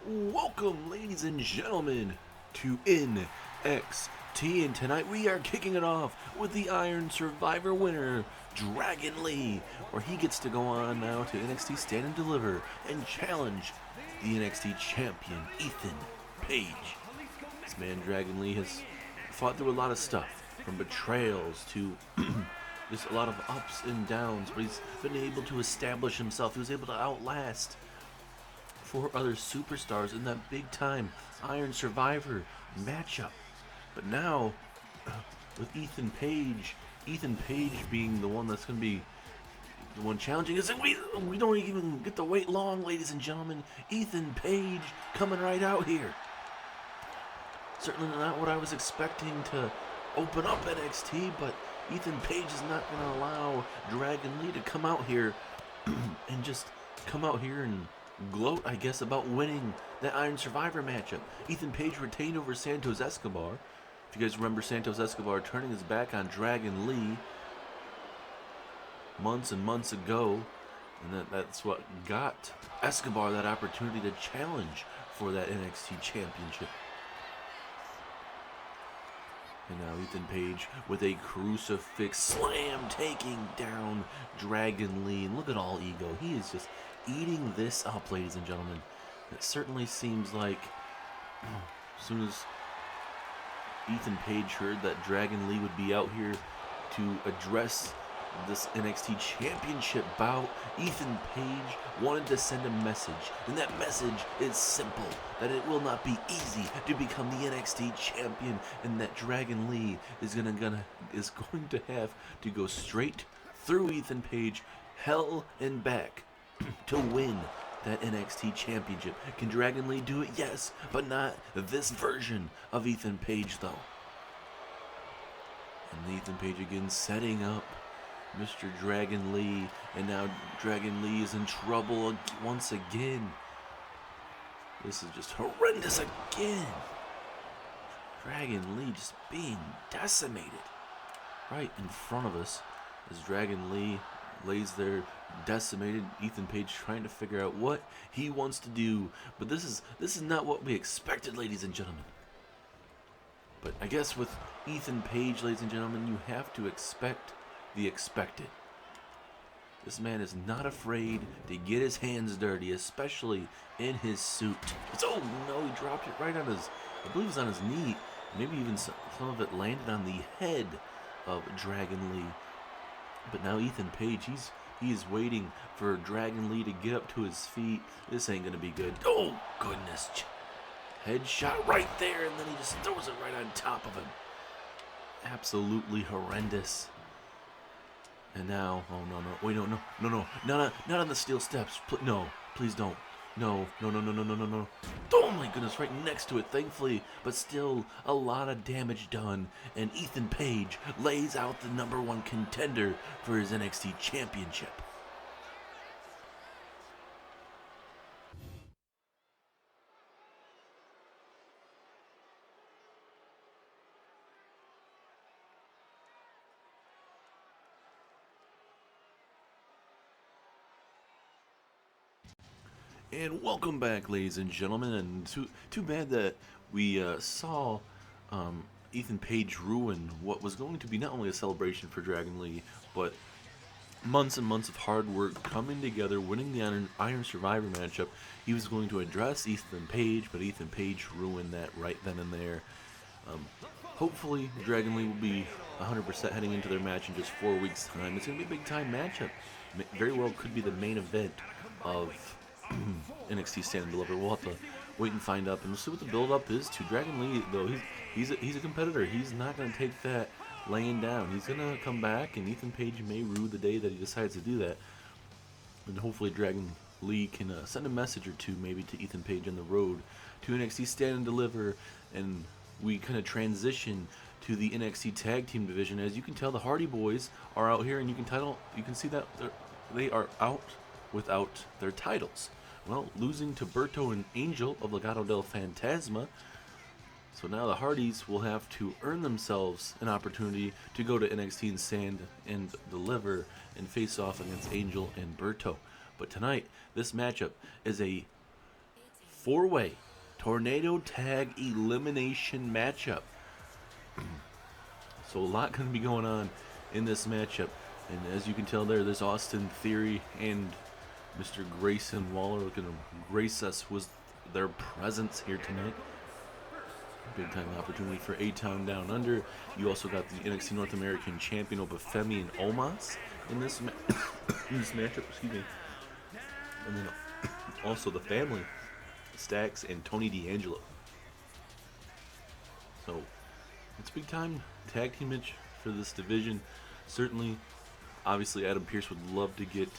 Welcome, ladies and gentlemen, to NXT, and tonight we are kicking it off with the Iron Survivor winner, Dragon Lee, where he gets to go on now to NXT Stand and Deliver and challenge the NXT champion, Ethan Page. This man, Dragon Lee, has fought through a lot of stuff, from betrayals to just a lot of ups and downs, but he's been able to establish himself. He was able to outlast four other superstars in that big time Iron Survivor matchup. But now, with Ethan Page being the one that's going to be the one challenging, is that we don't even get to wait long, ladies and gentlemen. Ethan Page coming right out here. Certainly not what I was expecting to open up NXT, but Ethan Page is not going to allow Dragon Lee to come out here and just come out here and gloat, I guess, about winning that Iron Survivor matchup. Ethan Page retained over Santos Escobar. If you guys remember, Santos Escobar turning his back on Dragon Lee months and months ago, and that's what got Escobar that opportunity to challenge for that NXT championship. And now Ethan Page with a crucifix slam taking down Dragon Lee. And look at all ego. He is just eating this up, ladies and gentlemen. It certainly seems like as soon as Ethan Page heard that Dragon Lee would be out here to address this NXT championship bout, Ethan Page wanted to send a message, and that message is simple: that it will not be easy to become the NXT champion, and that Dragon Lee is going to have to go straight through Ethan Page, hell and back, to win that NXT championship. Can Dragon Lee do it? Yes, but not this version of Ethan Page, though. And Ethan Page again setting up Mr. Dragon Lee, and now Dragon Lee is in trouble once again. This is just horrendous again. Dragon Lee just being decimated right in front of us as Dragon Lee lays there decimated. Ethan Page trying to figure out what he wants to do, but this is not what we expected, ladies and gentlemen. But I guess with Ethan Page, ladies and gentlemen, you have to expect the expected. This man is not afraid to get his hands dirty, especially in his suit. Oh no, he dropped it right on his, I believe it was on his knee. Maybe even some of it landed on the head of Dragon Lee. But now Ethan Page, he is waiting for Dragon Lee to get up to his feet. This ain't gonna be good. Oh goodness. Headshot right there, and then he just throws it right on top of him. Absolutely horrendous. And now, oh no, wait, no, not on the steel steps. No, please don't. No. Oh my goodness, right next to it, thankfully, but still a lot of damage done. And Ethan Page lays out the #1 contender for his NXT championship. And welcome back, ladies and gentlemen. And too bad that we saw Ethan Page ruin what was going to be not only a celebration for Dragon Lee, but months and months of hard work coming together, winning the Iron Survivor matchup. He was going to address Ethan Page, but Ethan Page ruined that right then and there. Hopefully, Dragon Lee will be 100% heading into their match in just 4 weeks' time. It's going to be a big-time matchup. Very well could be the main event of NXT Stand and Deliver. We'll have to wait and find out, and we'll see what the build-up is to Dragon Lee. Though he's a competitor. He's not going to take that laying down. He's going to come back, and Ethan Page may rue the day that he decides to do that. And hopefully Dragon Lee can send a message or two maybe to Ethan Page on the road to NXT Stand and Deliver, and we kind of transition to the NXT Tag Team division. As you can tell, the Hardy Boys are out here, and you can see that they are out without their titles. Well, losing to Berto and Angel of Legado Del Fantasma. So now the Hardys will have to earn themselves an opportunity to go to NXT and Stand and Deliver and face off against Angel and Berto. But tonight, this matchup is a four-way tornado tag elimination matchup. So a lot going to be going on in this matchup. And as you can tell there's Austin Theory and Mr. Grayson Waller looking to grace us with their presence here tonight. Big time opportunity for A-Town Down Under. You also got the NXT North American Champion Obafemi and Omos in this matchup, excuse me. And then also the family, Stacks and Tony D'Angelo. So it's big time tag team match for this division. Certainly, obviously Adam Pearce would love to get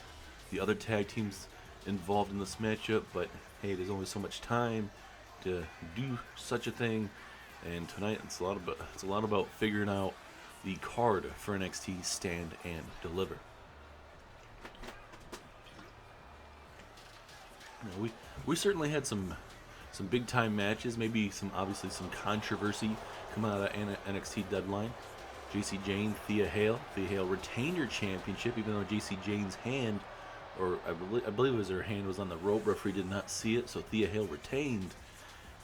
the other tag teams involved in this matchup, but hey, there's only so much time to do such a thing. And tonight it's a lot about figuring out the card for NXT Stand and Deliver. You know, we certainly had some big time matches, maybe obviously some controversy coming out of NXT Deadline. JC Jane, Thea Hale. Thea Hale retained her championship, even though JC Jane's hand, or I believe it was her hand, was on the rope. Referee did not see it, so Thea Hale retained.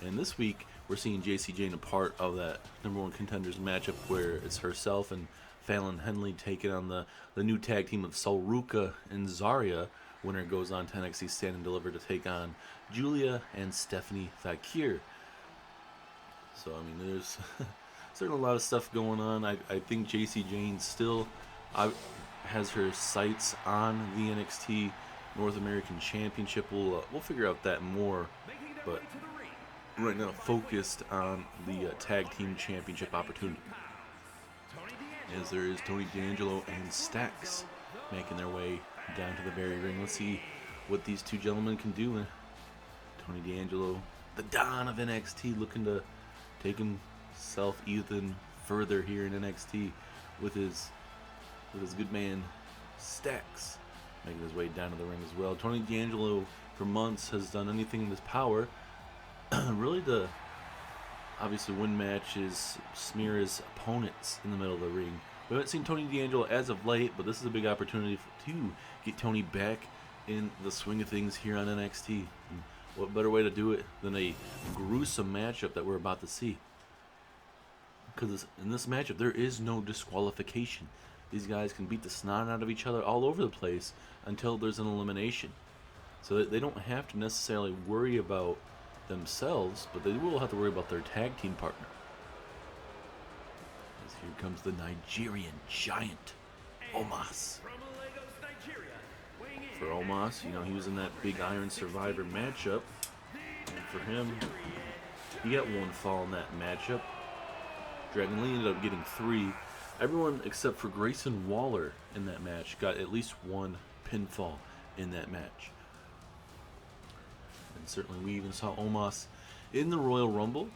And this week, we're seeing JC Jane a part of that #1 contenders matchup where it's herself and Fallon Henley taking on the new tag team of Ruca and Zaria. Winner goes on to NXT Stand and Deliver to take on Julia and Stephanie Fakir. So, I mean, there's certainly a lot of stuff going on. I think JC Jane still has her sights on the NXT North American Championship. We'll figure out that more, but right now focused on the Tag Team Championship opportunity. As there is Tony D'Angelo and Stacks making their way down to the very ring. Let's see what these two gentlemen can do. Tony D'Angelo, the Don of NXT, looking to take himself even further here in NXT with his good man Stacks making his way down to the ring as well. Tony D'Angelo for months has done anything in his power really to obviously win matches, smear his opponents in the middle of the ring. We haven't seen Tony D'Angelo as of late, but this is a big opportunity to get Tony back in the swing of things here on NXT. And what better way to do it than a gruesome matchup that we're about to see? Because in this matchup, there is no disqualification. These guys can beat the snot out of each other all over the place until there's an elimination. So that they don't have to necessarily worry about themselves, but they will have to worry about their tag team partner. As here comes the Nigerian giant, Omos. For Omos, you know, he was in that big Iron Survivor matchup, and for him, he got one fall in that matchup. Dragon Lee ended up getting 3. Everyone except for Grayson Waller in that match got at least one pinfall in that match. And certainly we even saw Omos in the Royal Rumble,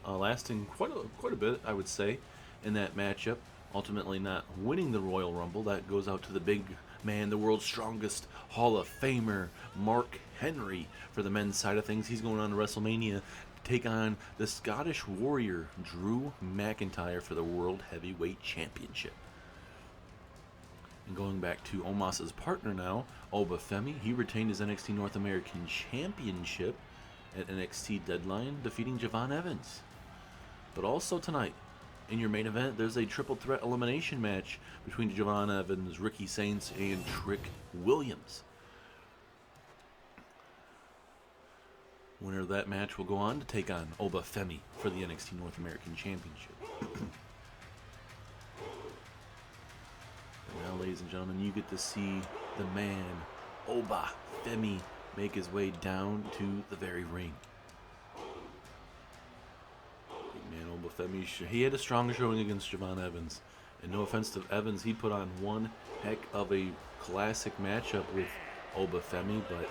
lasting quite a bit, I would say, in that matchup. Ultimately not winning the Royal Rumble. That goes out to the big man, the world's strongest Hall of Famer, Mark Henry, for the men's side of things. He's going on to WrestleMania to take on the Scottish Warrior, Drew McIntyre, for the World Heavyweight Championship. And going back to Omos's partner now, Obafemi, he retained his NXT North American Championship at NXT Deadline, defeating Javon Evans. But also tonight, in your main event, there's a triple threat elimination match between Javon Evans, Ricky Saints, and Trick Williams. Winner of that match will go on to take on Obafemi for the NXT North American Championship. Now, ladies and gentlemen, you get to see the man, Obafemi, make his way down to the very ring. Big man Obafemi, he had a strong showing against Javon Evans. And no offense to Evans, he put on one heck of a classic matchup with Obafemi, but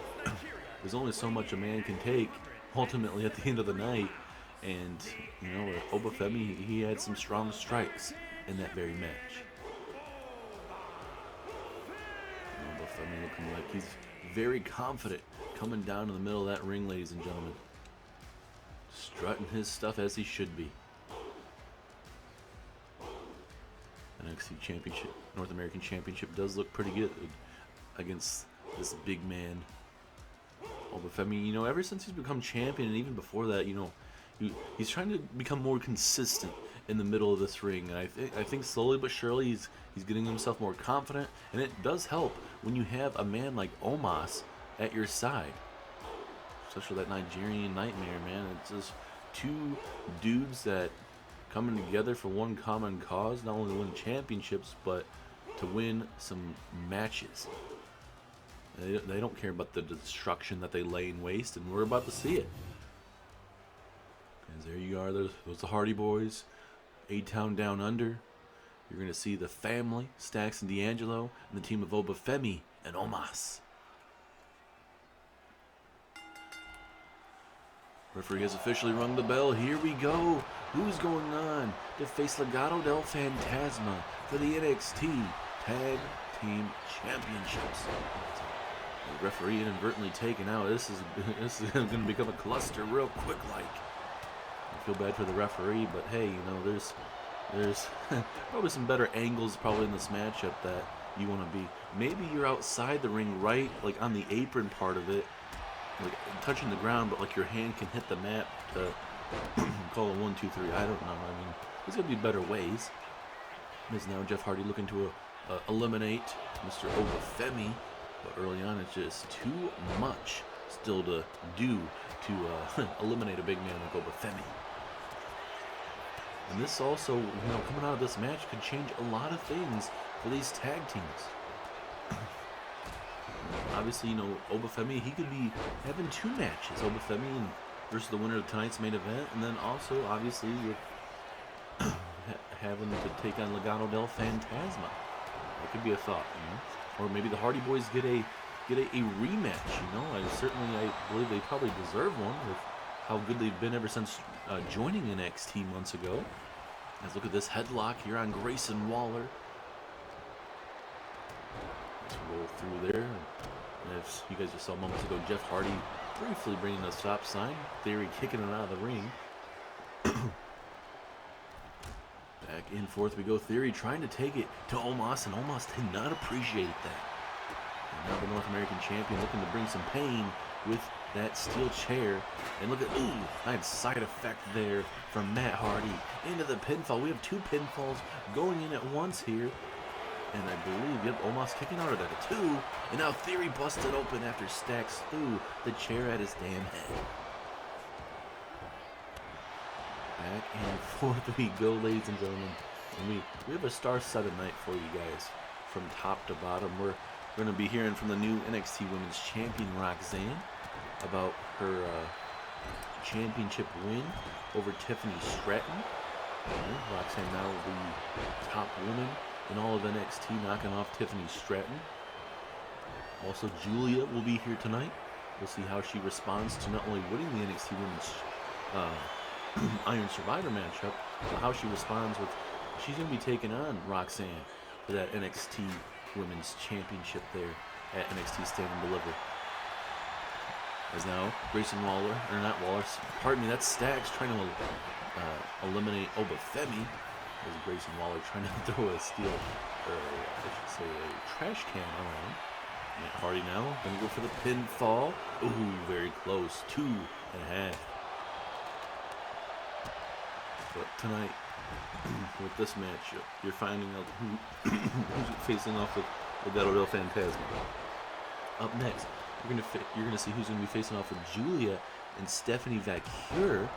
there's only so much a man can take ultimately at the end of the night. And, you know, Obafemi, he had some strong strikes in that very match. Obafemi looking like he's very confident coming down to the middle of that ring, ladies and gentlemen. Strutting his stuff as he should be. NXT Championship, North American Championship does look pretty good against this big man. Obafemi, you know, ever since he's become champion, and even before that, you know, he's trying to become more consistent in the middle of this ring. And I think slowly but surely he's getting himself more confident, and it does help when you have a man like Omos at your side, especially that Nigerian nightmare, man. It's just two dudes that coming together for one common cause, not only to win championships, but to win some matches. They don't care about the destruction that they lay in waste, and we're about to see it. And there you are, those the Hardy Boys, A-Town Down Under. You're going to see the family, Stacks and D'Angelo, and the team of Obafemi and Omos. Referee has officially rung the bell. Here we go. Who's going on to face Legado Del Fantasma for the NXT Tag Team Championships? The referee inadvertently taken out. This is going to become a cluster real quick. Like, I feel bad for the referee, but hey, you know, there's probably some better angles probably in this matchup that you want to be. Maybe you're outside the ring, right, like on the apron part of it, like touching the ground, but like your hand can hit the mat to call it 1, 2, 3. I don't know. I mean, there's gonna be better ways. Is now Jeff Hardy looking to eliminate Mr. Obafemi, but early on it's just too much still to do to eliminate a big man like Obafemi. And this also, you know, coming out of this match could change a lot of things for these tag teams. Obviously, you know, Obafemi, he could be having 2 matches. Obafemi versus the winner of tonight's main event, and then also, obviously, with having to take on Legado Del Fantasma. That could be a thought, you know? Or maybe the Hardy Boys get a rematch, you know? I believe they probably deserve one with how good they've been ever since joining NXT months ago. Let's look at this headlock here on Grayson Waller. Let's roll through there. And as you guys just saw moments ago, Jeff Hardy briefly bringing a stop sign. Theory kicking it out of the ring. Back and forth we go. Theory trying to take it to Omos, and Omos did not appreciate that. And now the North American champion looking to bring some pain with that steel chair. And look at, nice side effect there from Matt Hardy into the pinfall. We have 2 pinfalls going in at once here. And I believe, yep, Omos kicking out of that 2. And now Theory busted open after Stacks threw the chair at his damn head. Back and forth we go, ladies and gentlemen. And we have a star-studded night for you guys from top to bottom. We're going to be hearing from the new NXT Women's Champion, Roxanne, about her championship win over Tiffany Stratton. Roxanne now the top woman in all of NXT, knocking off Tiffany Stratton. Also, Julia will be here tonight. We'll see how she responds to not only winning the NXT Women's Iron Survivor matchup, but how she responds with, she's going to be taking on Roxanne for that NXT Women's Championship there at NXT Stand and Deliver. As now, Grayson Waller, or not Waller, pardon me, that's Stacks trying to eliminate Obafemi. As Grayson Waller trying to throw a steel, or I should say a trash can around. Matt Hardy now going to go for the pinfall. Ooh, very close, 2.5. But tonight, with this match, you're finding out who's facing off with Legado Del Fantasma. Up next, you're gonna see who's gonna be facing off with Julia and Stephanie Vacure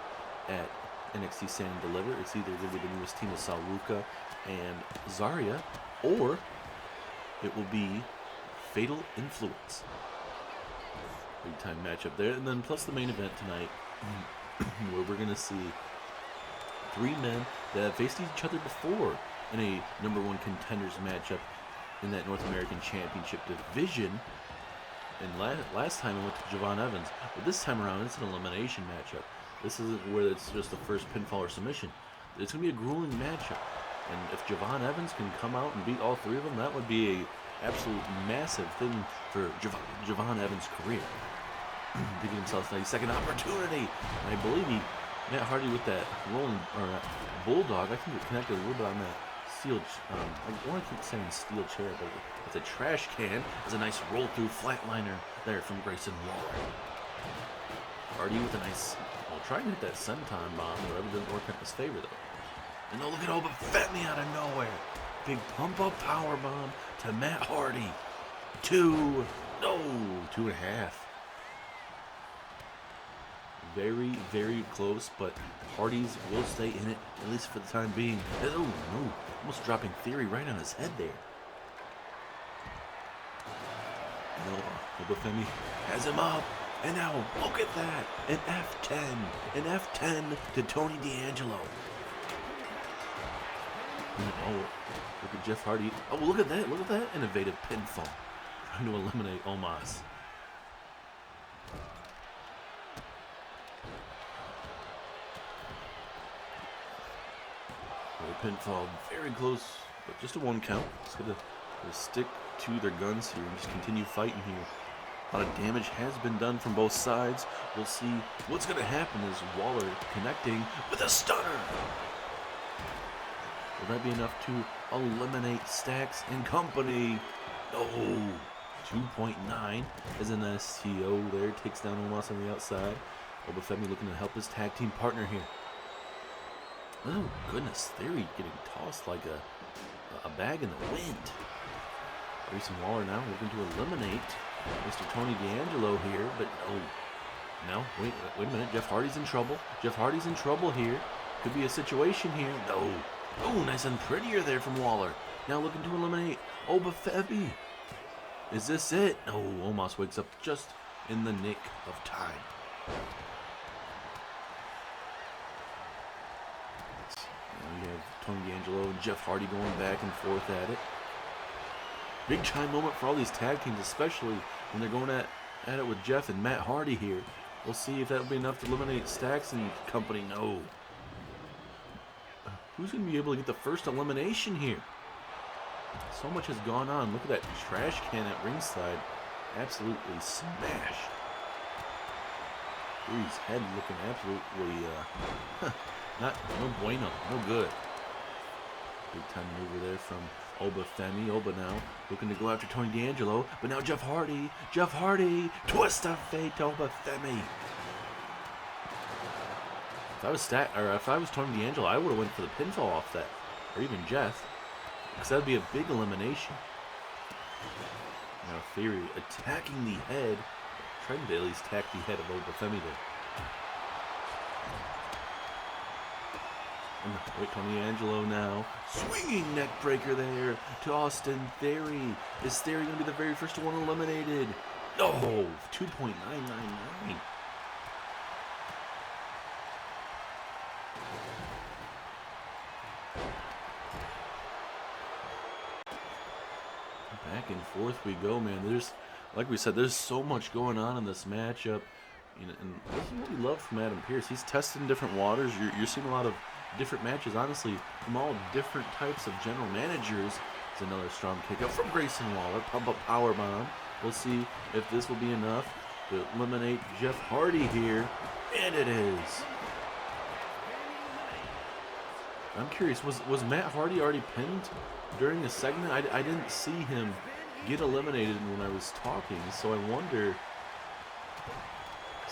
at NXT Stand and Deliver. It's either going to be the newest team of Ruca and Zaria, or it will be Fatal Influence. Big time matchup there, and then plus the main event tonight, where we're gonna see 3 men that have faced each other before in a #1 contenders matchup in that North American Championship division. And last time it went to Javon Evans, but this time around it's an elimination matchup. This isn't where it's just the first pinfall or submission. It's going to be a grueling matchup. And if Javon Evans can come out and beat all 3 of them, that would be a absolute massive thing for Javon Evans' career. To give himself a second opportunity. And I believe Matt Hardy with that rolling, or bulldog, I think it connected a little bit on that steel, I want to keep saying steel chair, but it's a trash can. It's a nice roll-through flatliner there from Grayson Waller. Hardy with a nice, well, trying to hit that senton bomb, whatever didn't work in his favor though. And now look at Obafemi out of nowhere. Big pump up power bomb to Matt Hardy. 2, no, 2.5. Very, very close, but Hardy's will stay in it, at least for the time being. Oh, no, almost dropping Theory right on his head there. No, Obafemi has him up, and now look at that, an F10 to Tony D'Angelo. Oh, look at Jeff Hardy. Oh, look at that innovative pinfall, trying to eliminate Omos. Pinfall very close, but just a 1 count. Just gonna stick to their guns here and just continue fighting here. A lot of damage has been done from both sides. We'll see what's gonna happen as Waller connecting with a stunner. Will that be enough to eliminate Stacks and company? Oh, 2.9 as an STO there. Takes down Omos on the outside. Obafemi looking to help his tag team partner here. Oh goodness, Theory getting tossed like a bag in the wind. Grayson Waller now looking to eliminate Mr. Tony D'Angelo here, but no, wait a minute, Jeff Hardy's in trouble. Jeff Hardy's in trouble here. Could be a situation here. No. Oh, nice and prettier there from Waller. Now looking to eliminate Obafemi. Is this it? No, Omos wakes up just in the nick of time. We have Tony D'Angelo and Jeff Hardy going back and forth at it. Big time moment for all these tag teams, especially when they're going at it with Jeff and Matt Hardy here. We'll see if that'll be enough to eliminate Stacks and company. No. Who's going to be able to get the first elimination here? So much has gone on. Look at that trash can at ringside. Absolutely smashed. Theory's head looking absolutely no bueno, no good. Big time maneuver there from Obafemi. Oba now looking to go after Tony D'Angelo, but now Jeff Hardy, twist of fate to Obafemi. If I was Tony D'Angelo, I would have went for the pinfall off that, or even Jeff, because that'd be a big elimination. Now Theory attacking the head, trying to at least attack the head of Obafemi there. Wait, Tony D'Angelo now. Swinging neck breaker there to Austin Theory. Is Theory going to be the very first one eliminated? No! 2.999. Back and forth we go, man. Like we said, there's so much going on in this matchup. And this is what we love from Adam Pearce. He's testing different waters. You're seeing a lot of different matches, honestly, from all different types of general managers. It's another strong kick out from Grayson Waller. Pump up power bomb. We'll see if this will be enough to eliminate Jeff Hardy here. And it is. I'm curious, was Matt Hardy already pinned during the segment? I didn't see him get eliminated when I was talking, so I wonder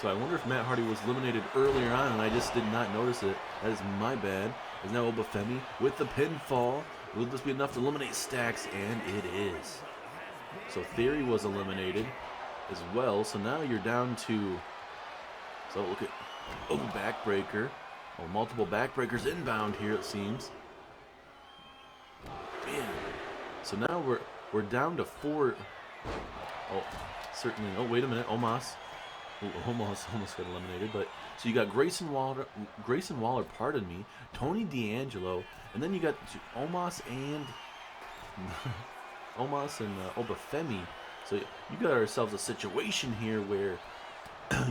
if Matt Hardy was eliminated earlier on and I just did not notice it. That is my bad. Is now Obafemi with the pinfall. Will this be enough to eliminate Stacks? And it is. So Theory was eliminated as well. So now you're down to, so look at, backbreaker. Oh, multiple backbreakers inbound here, it seems. Man. So now we're down to 4. Oh, certainly. Oh, wait a minute. Omos. Almost got eliminated, but so you got Grayson Waller, pardon me, Tony D'Angelo, and then you got Omos and Obafemi. So you got ourselves a situation here where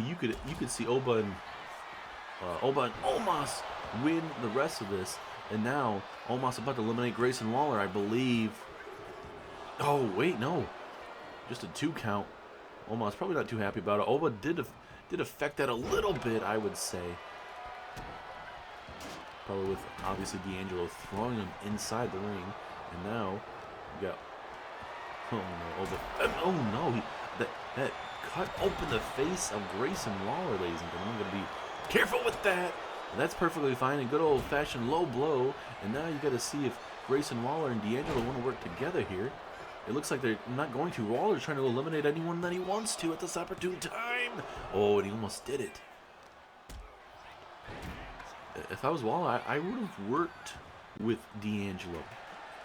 you could see Oba and Omos win the rest of this, and now Omos about to eliminate Grayson Waller, I believe. Oh wait, no, just a 2 count. Omos probably not too happy about it. Oba did affect that a little bit, I would say. Probably with, obviously, D'Angelo throwing him inside the ring. And now, you got, oh no, Oba, oh no, cut open the face of Grayson Waller, ladies and gentlemen. I'm going to be careful with that. And that's perfectly fine. A good old-fashioned low blow. And now you got to see if Grayson Waller and D'Angelo want to work together here. It looks like they're not going to. Waller's trying to eliminate anyone that he wants to at this opportune time. Oh, and he almost did it. If I was Waller, I would have worked with D'Angelo.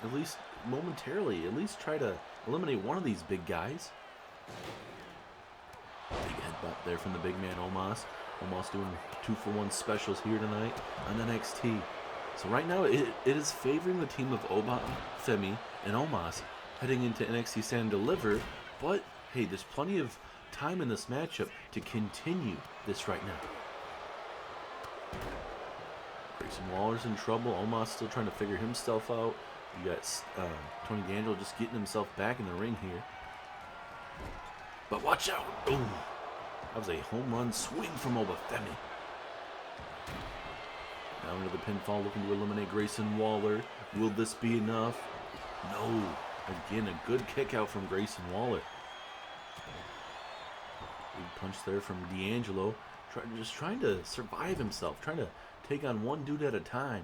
At least momentarily. At least try to eliminate one of these big guys. Big headbutt there from the big man, Omos. Omos doing 2-for-1 specials here tonight on NXT. So right now, it is favoring the team of Oba, Femi, and Omos heading into NXT Stand and Deliver. But, hey, there's plenty of time in this matchup to continue this right now. Grayson Waller's in trouble. Omos still trying to figure himself out. You got Tony D'Angelo just getting himself back in the ring here. But watch out! Ooh, that was a home run swing from Obafemi. Down into the pinfall, looking to eliminate Grayson Waller. Will this be enough? No. Again, a good kick out from Grayson Waller. Big punch there from D'Angelo. Just trying to survive himself. Trying to take on one dude at a time.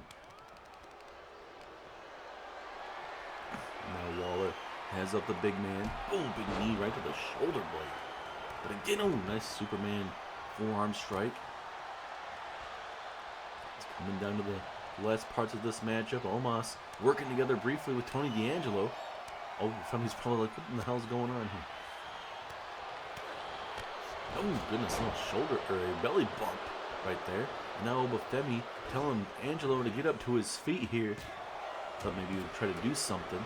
Now Waller has up the big man. Oh, big knee right to the shoulder blade. But again, oh, nice Superman forearm strike. It's coming down to the last parts of this matchup. Omos working together briefly with Tony D'Angelo. Oh, Femi's probably like, what in the hell's going on here? Oh, goodness, no shoulder or a belly bump right there. And now Obafemi telling Angelo to get up to his feet here. Thought maybe he would try to do something.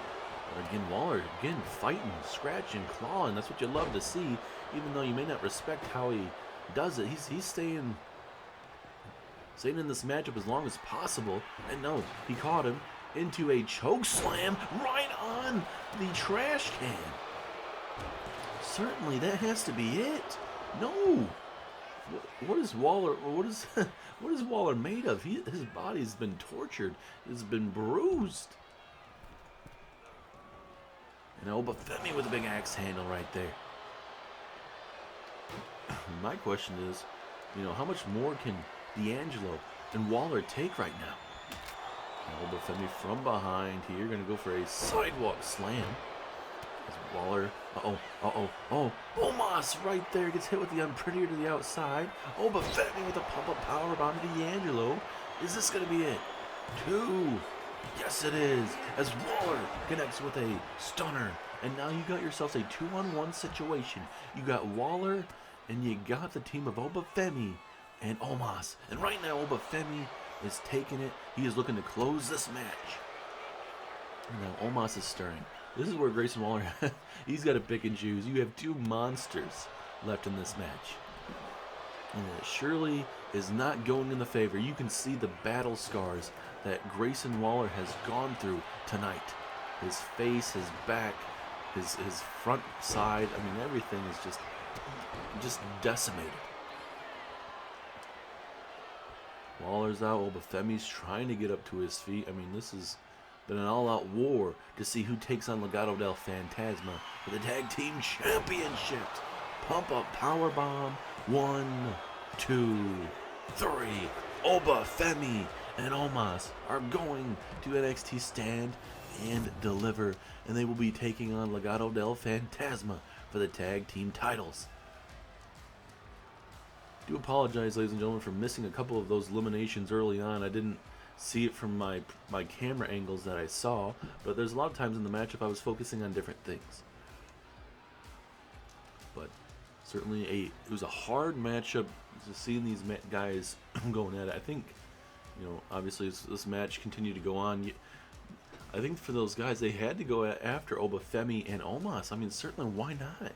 But again, Waller, again, fighting, scratching, clawing. That's what you love to see. Even though you may not respect how he does it, he's staying in this matchup as long as possible. And no, he caught him into a choke slam right on the trash can. Certainly, that has to be it. No. What is Waller? What is Waller made of? His body's been tortured. It's been bruised. And Obafemi with a big axe handle right there. My question is, how much more can D'Angelo and Waller take right now? Obafemi from behind here, going to go for a sidewalk slam. As Waller, Omos right there gets hit with the unprettier to the outside. Obafemi with a pump-up powerbomb to D'Angelo. Is this going to be it? 2. Yes, it is. As Waller connects with a stunner. And now you got yourselves a 2-on-1 situation. You got Waller and you got the team of Obafemi and Omos. And right now, Obafemi is taking it. He is looking to close this match. And now Omos is stirring. This is where Grayson Waller, he's got to pick and choose. You have 2 monsters left in this match. And it surely is not going in the favor. You can see the battle scars that Grayson Waller has gone through tonight. His face, his back, his front side. I mean, everything is just decimated. Waller's out. Obafemi's trying to get up to his feet. I mean, this has been an all-out war to see who takes on Legado Del Fantasma for the Tag Team Championship. Pump-up powerbomb. 1, 2, 3. Obafemi and Omos are going to NXT Stand and Deliver, and they will be taking on Legado del Fantasma for the tag team titles. I do apologize, ladies and gentlemen, for missing a couple of those eliminations early on. I didn't see it from my camera angles that I saw, but there's a lot of times in the matchup I was focusing on different things. But certainly it was a hard matchup to seeing these guys going at it. I think, obviously this match continued to go on. I think for those guys, they had to go after Obafemi and Omos. I mean, certainly, why not?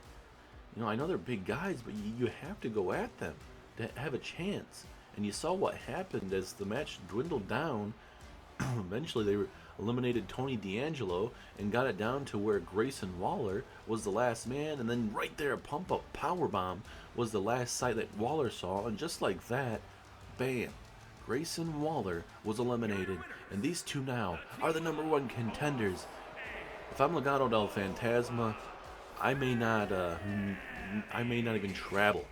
I know they're big guys, but you have to go at them to have a chance. And you saw what happened as the match dwindled down. Eventually, they eliminated Tony D'Angelo and got it down to where Grayson Waller was the last man. And then right there, a pump-up powerbomb was the last sight that Waller saw. And just like that, bam, Grayson Waller was eliminated. And these two now are the #1 contenders. If I'm Legado del Fantasma, I may not I may not even travel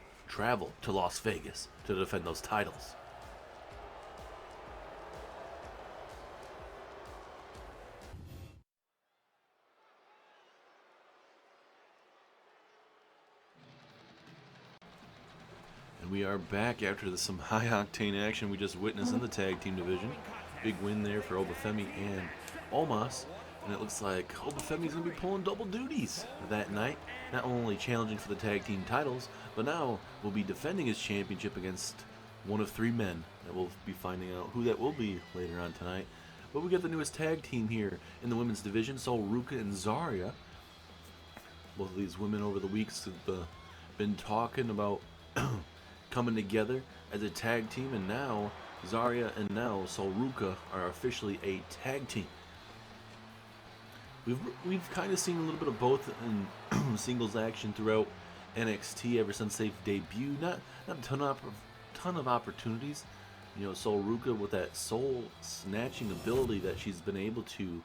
to Las Vegas to defend those titles. And we are back after some high-octane action we just witnessed in the tag team division. Big win there for Obafemi and Omos. And it looks like Obafemi's going to be pulling double duties that night. Not only challenging for the tag team titles, but now will be defending his championship against one of 3 men. That we'll be finding out who that will be later on tonight. But we got the newest tag team here in the women's division. So Ruca and Zaria. Both of these women over the weeks have been talking about coming together as a tag team, and now Zaria and now Sol Ruca are officially a tag team. We've kind of seen a little bit of both in singles action throughout NXT ever since they've debuted. Not a ton of opportunities. You know, Sol Ruca with that soul snatching ability that she's been able to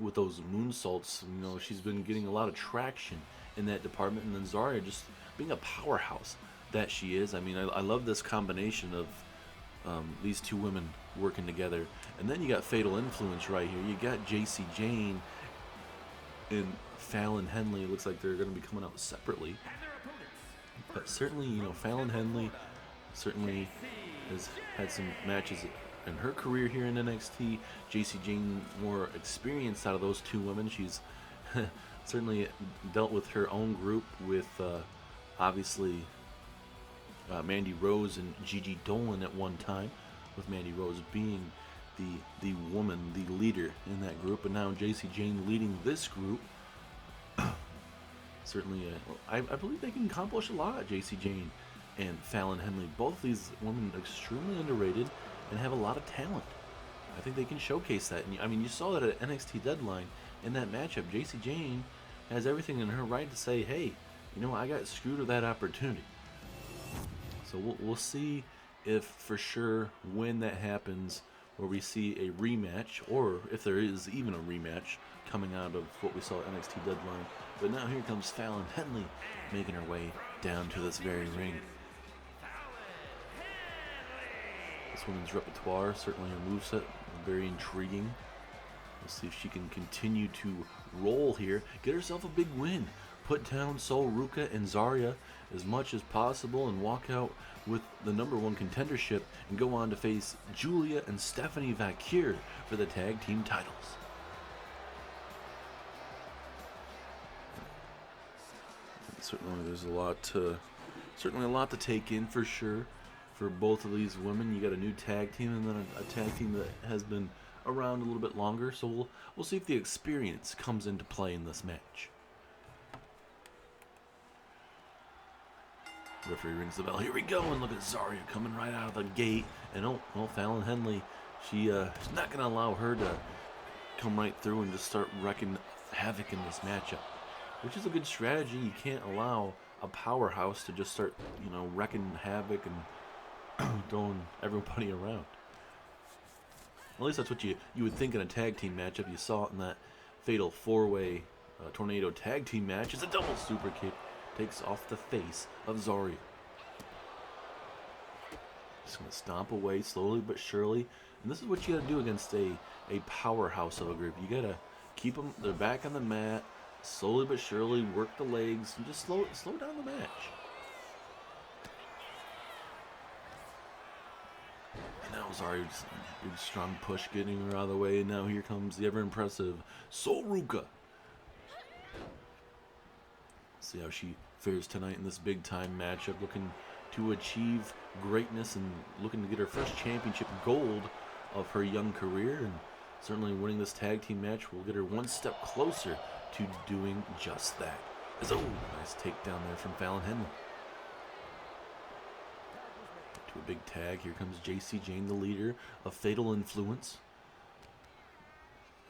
with those moonsaults. You know, she's been getting a lot of traction in that department, and then Zaria just being a powerhouse that she is. I mean, I love this combination of these 2 women working together. And then you got Fatal Influence right here. You got JC Jane and Fallon Henley. It looks like they're going to be coming out separately. But certainly, you know, Fallon Henley certainly has had some matches in her career here in NXT. JC Jane more experienced out of those 2 women. She's certainly dealt with her own group with obviously Mandy Rose and Gigi Dolan at one time, with Mandy Rose being the woman, the leader in that group, and now JC Jane leading this group. Certainly, I believe they can accomplish a lot, JC Jane and Fallon Henley. Both of these women are extremely underrated and have a lot of talent. I think they can showcase that. And I mean, you saw that at NXT Deadline in that matchup. JC Jane has everything in her right to say, hey, you know, I got screwed with that opportunity. So we'll see if for sure when that happens, where we see a rematch, or if there is even a rematch coming out of what we saw at NXT Deadline. But now here comes Fallon Henley making her way down to this very ring. This woman's repertoire, certainly her moveset, very intriguing. We'll see if she can continue to roll here, get herself a big win, put down Sol Ruca and Zaria as much as possible, and walk out with the #1 contendership and go on to face Julia and Stephanie Vakir for the tag team titles. Certainly there's certainly a lot to take in for sure for both of these women. You got a new tag team and then a tag team that has been around a little bit longer, so we'll see if the experience comes into play in this match. Referee rings the bell. Here we go, and look at Zaria coming right out of the gate. And Fallon Henley, she's not going to allow her to come right through and just start wrecking havoc in this matchup, which is a good strategy. You can't allow a powerhouse to just start, you know, wrecking havoc and throwing everybody around. At least that's what you would think in a tag team matchup. You saw it in that fatal 4-way tornado tag team match. It's a double super kick. Takes off the face of Zaria. Just going to stomp away slowly but surely. And this is what you got to do against a powerhouse of a group. You got to keep them, they're back on the mat, slowly but surely work the legs, and just slow down the match. And now Zaria's big strong push getting her out of the way. And now here comes the ever impressive Sol Ruca. See how she fares tonight in this big time matchup, looking to achieve greatness and looking to get her first championship gold of her young career, and certainly winning this tag team match will get her one step closer to doing just that. Nice takedown there from Fallon Henley. To a big tag. Here comes JC Jane, the leader of Fatal Influence,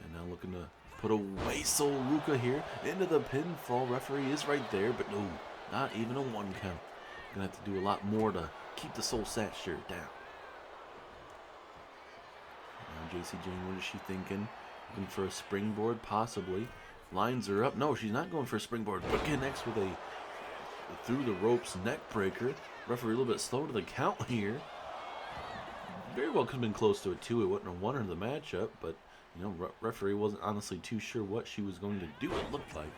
and now looking to put away Sol Ruca here into the pinfall. Referee is right there, but no, not even a 1 count. Gonna have to do a lot more to keep the Soul Satcher down. Now JC Jane, what is she thinking? Looking for a springboard, possibly. Lines her up. No, she's not going for a springboard, but connects with a through the ropes neck breaker. Referee a little bit slow to the count here. Very well could have been close to it too. It wouldn't have won her the matchup, but you know, referee wasn't honestly too sure what she was going to do. It looked like.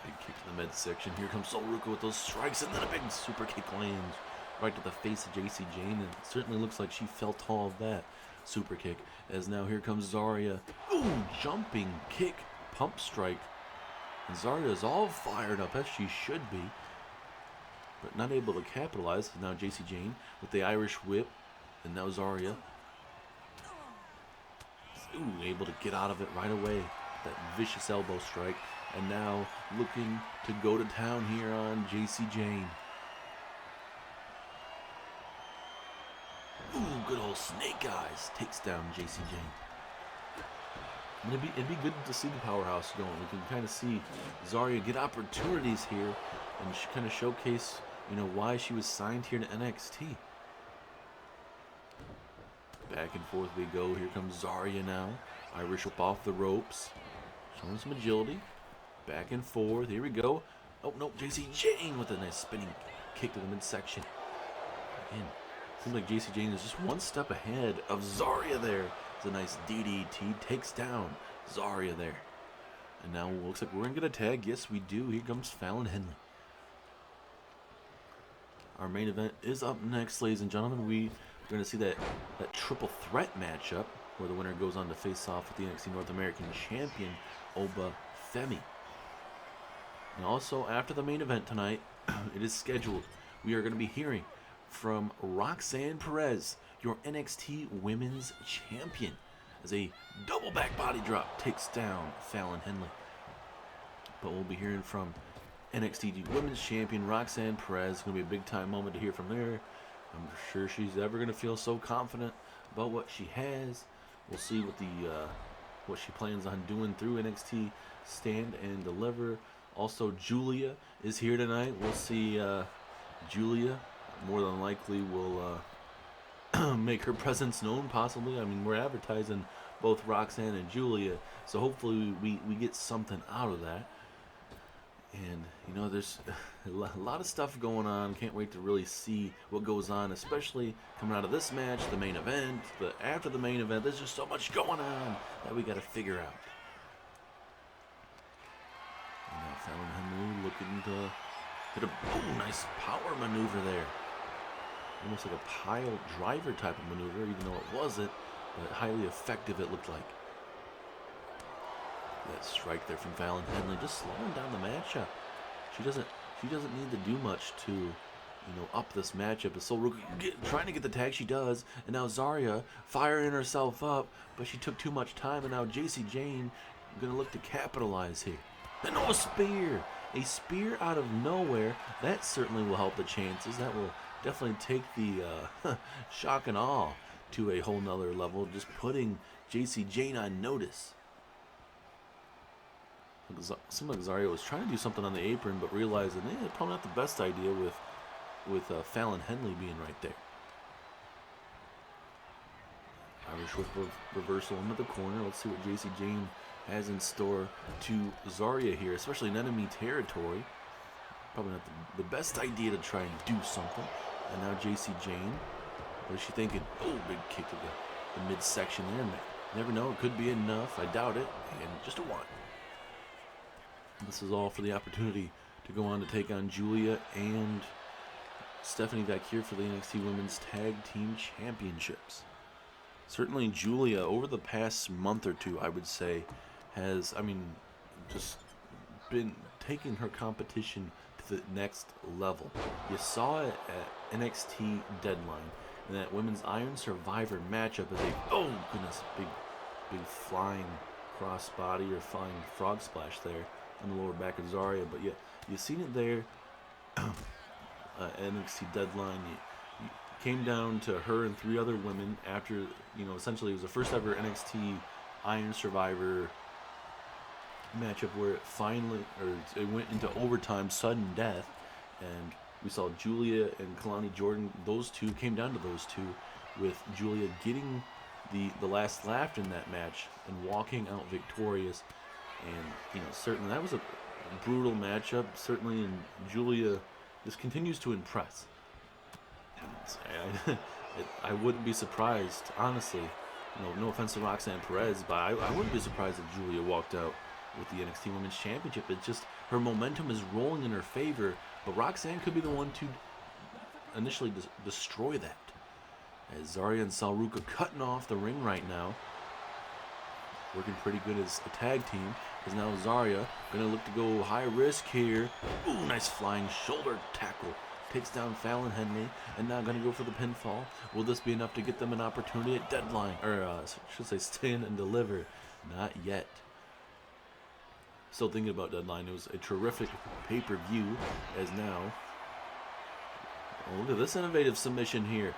Big kick to the midsection. Here comes Ruca with those strikes, and then a big super kick lands right to the face of JC Jane, and it certainly looks like she felt all of that super kick. As now here comes Zaria. Ooh, jumping kick, pump strike. And Zaria is all fired up as she should be, but not able to capitalize. Now JC Jane with the Irish whip, and now Zaria. Ooh, able to get out of it right away. That vicious elbow strike. And now looking to go to town here on JC Jane. Ooh, good old snake eyes. Takes down JC Jane. And it'd be good to see the powerhouse going. We can kind of see Zaria get opportunities here and kind of showcase, you know, why she was signed here to NXT. Back and forth we go. Here comes Zaria now. Irish whip off the ropes. Showing some agility. Back and forth. Here we go. Oh, no. JC Jane with a nice spinning kick to the midsection. Again, seems like JC Jane is just one step ahead of Zaria there. It's a nice DDT. Takes down Zaria there. And now it looks like we're going to get a tag. Yes, we do. Here comes Fallon Henley. Our main event is up next, ladies and gentlemen. We're going to see that triple threat matchup where the winner goes on to face off with the NXT North American Champion, Oba Femi. And also, after the main event tonight, it is scheduled, we are going to be hearing from Roxanne Perez, your NXT Women's Champion, as a double back body drop takes down Fallon Henley. But we'll be hearing from NXT Women's Champion Roxanne Perez. It's going to be a big time moment to hear from her. I'm sure she's ever going to feel so confident about what she has. We'll see what she plans on doing through NXT Stand and Deliver. Also, Julia is here tonight. We'll see Julia more than likely will make her presence known, possibly. I mean, we're advertising both Roxanne and Julia, so hopefully we get something out of that. And, you know, there's a lot of stuff going on. Can't wait to really see what goes on, especially coming out of this match, the main event, after the main event. There's just so much going on that we got to figure out. And now Fallon Henley looking to hit a nice power maneuver there. Almost like a pile driver type of maneuver, even though it wasn't, but highly effective it looked like. That strike there from Fallon Henley, just slowing down the matchup. She doesn't need to do much to, you know, up this matchup. It's so trying to get the tag, she does, and now Zaria firing herself up, but she took too much time, and now JC Jane gonna look to capitalize here. And a spear out of nowhere. That certainly will help the chances. That will definitely take the shock and awe to a whole nother level, just putting JC Jane on notice. It seemed like Zaria was trying to do something on the apron, but realized that probably not the best idea with Fallon Henley being right there. Irish whip reversal into the corner. Let's see what JC Jane has in store to Zaria here, especially in enemy territory. Probably not the best idea to try and do something. And now JC Jane, what is she thinking? Oh, big kick to the midsection there. Never know, it could be enough. I doubt it. And just a one. This is all for the opportunity to go on to take on Julia and Stephanie back here for the NXT Women's Tag Team Championships. Certainly Julia, over the past month or two, I would say, has, just been taking her competition to the next level. You saw it at NXT Deadline in that Women's Iron Survivor matchup as big flying crossbody or flying frog splash there on the lower back of Zaria, but you've seen it there NXT Deadline. You came down to her and three other women after, essentially it was the first ever NXT Iron Survivor matchup where it went into overtime, sudden death, and we saw Julia and Kalani Jordan. Those two came down to those two, with Julia getting the last laugh in that match and walking out victorious. And certainly that was brutal matchup, certainly, and Julia just continues to impress. I wouldn't be surprised, honestly. No offense to Roxanne Perez, but I wouldn't be surprised if Julia walked out with the NXT Women's Championship. It's just her momentum is rolling in her favor, but Roxanne could be the one to initially destroy that. As Zaria and Ruca cutting off the ring right now. Working pretty good as a tag team. As now Zaria going to look to go high risk here. Ooh, nice flying shoulder tackle. Takes down Fallon Henley, and now going to go for the pinfall. Will this be enough to get them an opportunity at deadline? Or should say stand and deliver. Not yet. Still thinking about deadline. It was a terrific pay-per-view. As now, oh, look at this innovative submission here.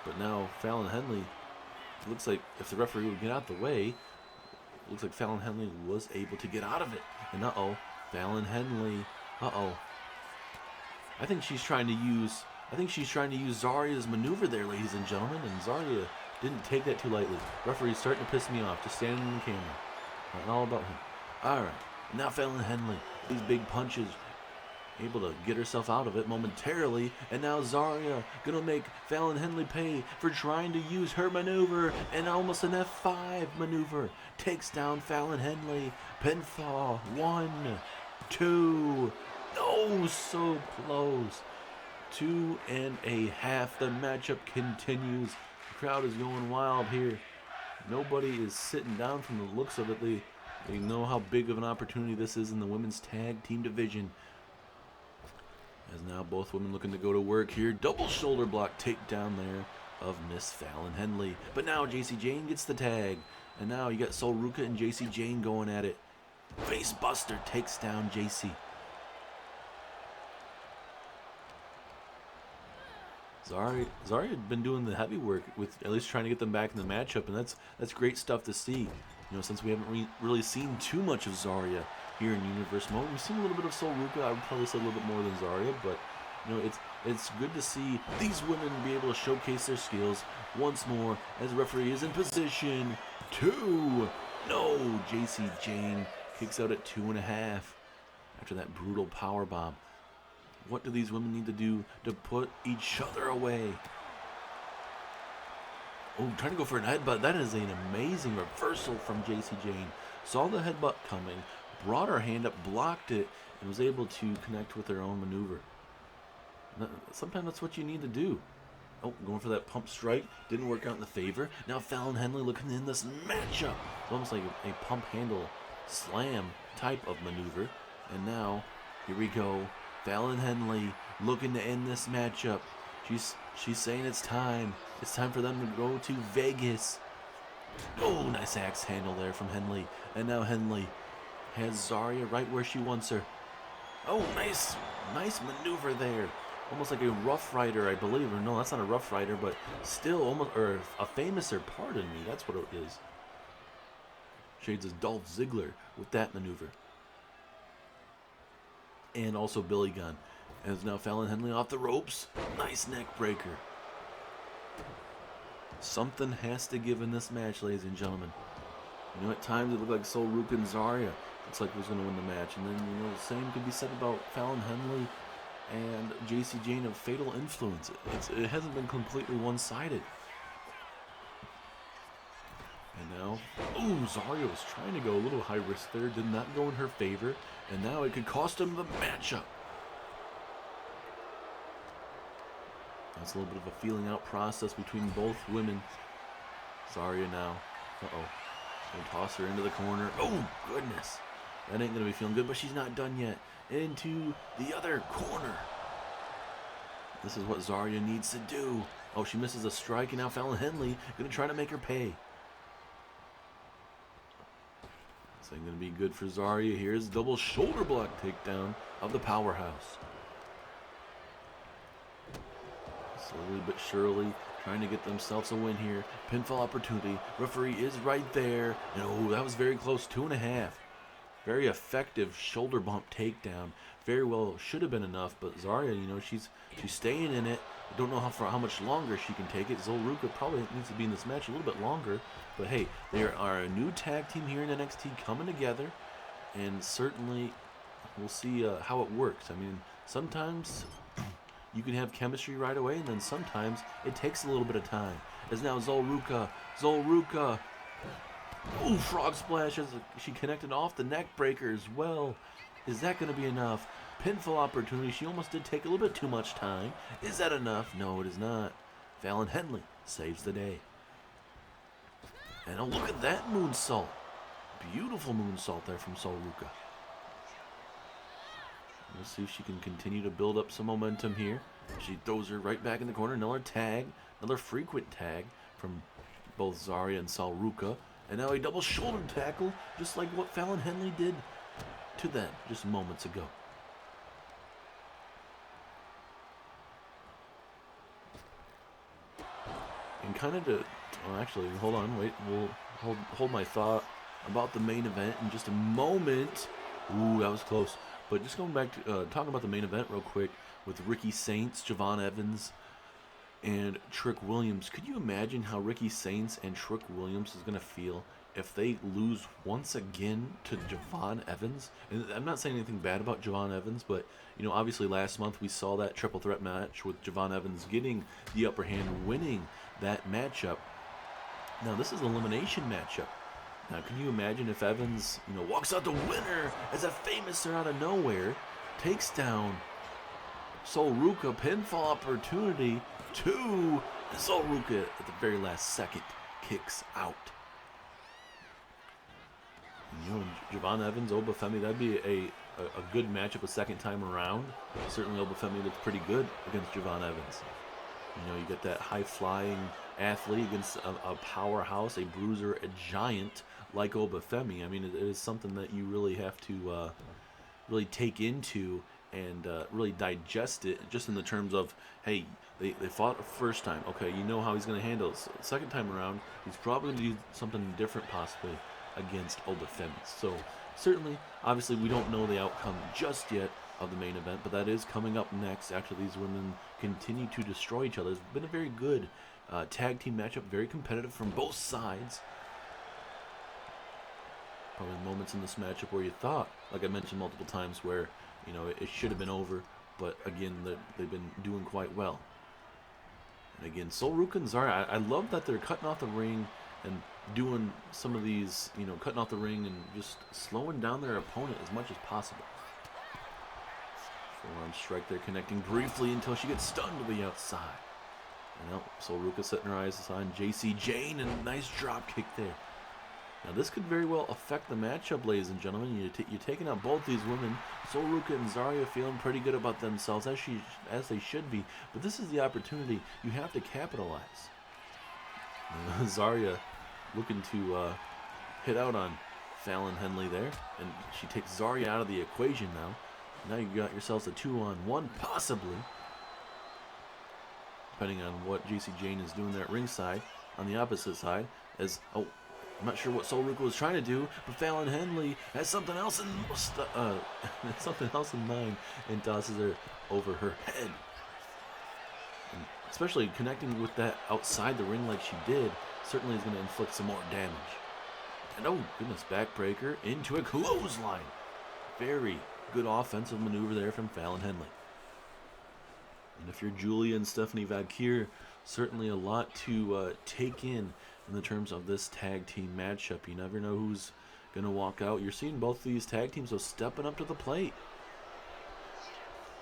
But now Fallon Henley, looks like if the referee would get out the way, looks like Fallon Henley was able to get out of it. And Fallon Henley, I think she's trying to use Zaria's maneuver there, ladies and gentlemen, and Zaria didn't take that too lightly. Referee's starting to piss me off, just standing in the camera. Not all about him. Alright, now Fallon Henley, these big punches, able to get herself out of it momentarily, and now Zaria gonna make Fallon Henley pay for trying to use her maneuver, and almost an F5 maneuver. Takes down Fallon Henley. Pinfall. 1, 2. Oh, so close. 2.5. The matchup continues. The crowd is going wild here. Nobody is sitting down from the looks of it. They know how big of an opportunity this is in the women's tag team division. As now both women looking to go to work here. Double shoulder block takedown there of Miss Fallon Henley. But now JC Jane gets the tag. And now you got Ruca and JC Jane going at it. Face buster takes down JC. Zaria had been doing the heavy work with at least trying to get them back in the matchup, and that's great stuff to see. Since we haven't really seen too much of Zaria here in Universe Mode. We've seen a little bit of Ruca. I would probably say a little bit more than Zaria, but it's good to see these women be able to showcase their skills once more as the referee is in position. 2. No, JC Jane kicks out at 2.5 after that brutal power bomb. What do these women need to do to put each other away? Oh, trying to go for an headbutt. That is an amazing reversal from JC Jane. Saw the headbutt coming, brought her hand up, blocked it, and was able to connect with her own maneuver. Sometimes that's what you need to do. Oh, going for that pump strike. Didn't work out in the favor. Now Fallon Henley looking in this matchup. It's almost like a pump handle slam type of maneuver. And now, here we go. Fallon Henley looking to end this matchup. She's saying it's time. It's time for them to go to Vegas. Oh, nice axe handle there from Henley. And now Henley has Zaria right where she wants her. Oh, nice maneuver there. Almost like a Rough Rider, I believe. Or no, that's not a Rough Rider, but still almost, or a Famouser, pardon me. That's what it is. Shades of Dolph Ziggler with that maneuver. And also Billy Gunn. As now Fallon Henley off the ropes. Nice neck breaker. Something has to give in this match, ladies and gentlemen. At times it looked like Ruca and Zaria looks like was going to win the match. And then, the same could be said about Fallon Henley and JC Jane of Fatal Influence. It hasn't been completely one-sided. And now, Zaria was trying to go a little high risk there. Did not go in her favor. And now it could cost him the matchup. That's a little bit of a feeling out process between both women. Zaria now. Gonna toss her into the corner. Oh, goodness. That ain't gonna be feeling good, but she's not done yet. Into the other corner. This is what Zaria needs to do. Oh, she misses a strike, and now Fallon Henley gonna try to make her pay. This ain't gonna be good for Zaria. Here's double shoulder block takedown of the powerhouse. Slowly but surely trying to get themselves a win here. Pinfall opportunity. Referee is right there. And that was very close. 2.5. Very effective shoulder bump takedown. Very well should have been enough, but Zaria, she's staying in it. I don't know how much longer she can take it. Ruca probably needs to be in this match a little bit longer. But hey, there are a new tag team here in NXT coming together. And certainly, we'll see how it works. I mean, sometimes you can have chemistry right away, and then sometimes it takes a little bit of time. As now Ruca, ooh, frog splash as she connected off the neck breaker as well. Is that going to be enough? Pinfall opportunity. She almost did take a little bit too much time. Is that enough? No, it is not. Fallon Henley saves the day. And oh, look at that moonsault. Beautiful moonsault there from Ruca. We'll see if she can continue to build up some momentum here. She throws her right back in the corner. Another tag. Another frequent tag from both Zaria and Ruca. And now a double shoulder tackle, just like what Fallon Henley did to them just moments ago. And kind of to, well, actually, hold on, wait, we'll hold my thought about the main event in just a moment. Ooh, that was close. But just going back to talking about the main event real quick with Ricky Saints, Javon Evans, and Trick Williams. Could you imagine how Ricky Saints and Trick Williams is going to feel if they lose once again to Javon Evans? And I'm not saying anything bad about Javon Evans, but you know, obviously last month we saw that triple threat match with Javon Evans getting the upper hand, winning that matchup. Now this is an elimination matchup. Now can you imagine if Evans, you know, walks out the winner as a famouser out of nowhere, takes down Ruca, pinfall opportunity, 2, and Ruca at the very last second kicks out. You know, Javon Evans, Obafemi, that'd be a good matchup a second time around. Certainly Obafemi looked pretty good against Javon Evans. You know, you get that high-flying athlete against a powerhouse, a bruiser, a giant like Obafemi. I mean, it is something that you really have to really take into and really digest it, just in the terms of, hey, they fought a first time. Okay, you know how he's going to handle it. Second time around, he's probably going to do something different possibly against Obafemi. So certainly, obviously, we don't know the outcome just yet of the main event, but that is coming up next. Actually, these women continue to destroy each other. It's been a very good tag team matchup, very competitive from both sides. Probably moments in this matchup where you thought, like I mentioned multiple times, where you know it should have been over, but again, they've been doing quite well. And again, Ruca and Zaria, I love that they're cutting off the ring and doing some of these, you know, cutting off the ring and just slowing down their opponent as much as possible. Forearm strike there, connecting briefly until she gets stunned to the outside. And now, Ruca setting her eyes on JC Jane, and a nice drop kick there. Now this could very well affect the matchup, ladies and gentlemen. You're taking out both these women. Ruca and Zaria feeling pretty good about themselves, as they should be. But this is the opportunity you have to capitalize. Zaria looking to hit out on Fallon Henley there, and she takes Zaria out of the equation now. Now you got yourselves a 2-on-1, possibly, depending on what JC Jane is doing there at ringside. On the opposite side, as I'm not sure what Ruca was trying to do, but Fallon Henley has something else in mind and tosses her over her head. And especially connecting with that outside the ring like she did, certainly is going to inflict some more damage. And oh goodness, backbreaker into a clothesline. Very good offensive maneuver there from Fallon Henley. And if you're Julia and Stephanie Valkyr, certainly a lot to take in the terms of this tag team matchup. You never know who's going to walk out. You're seeing both these tag teams stepping up to the plate.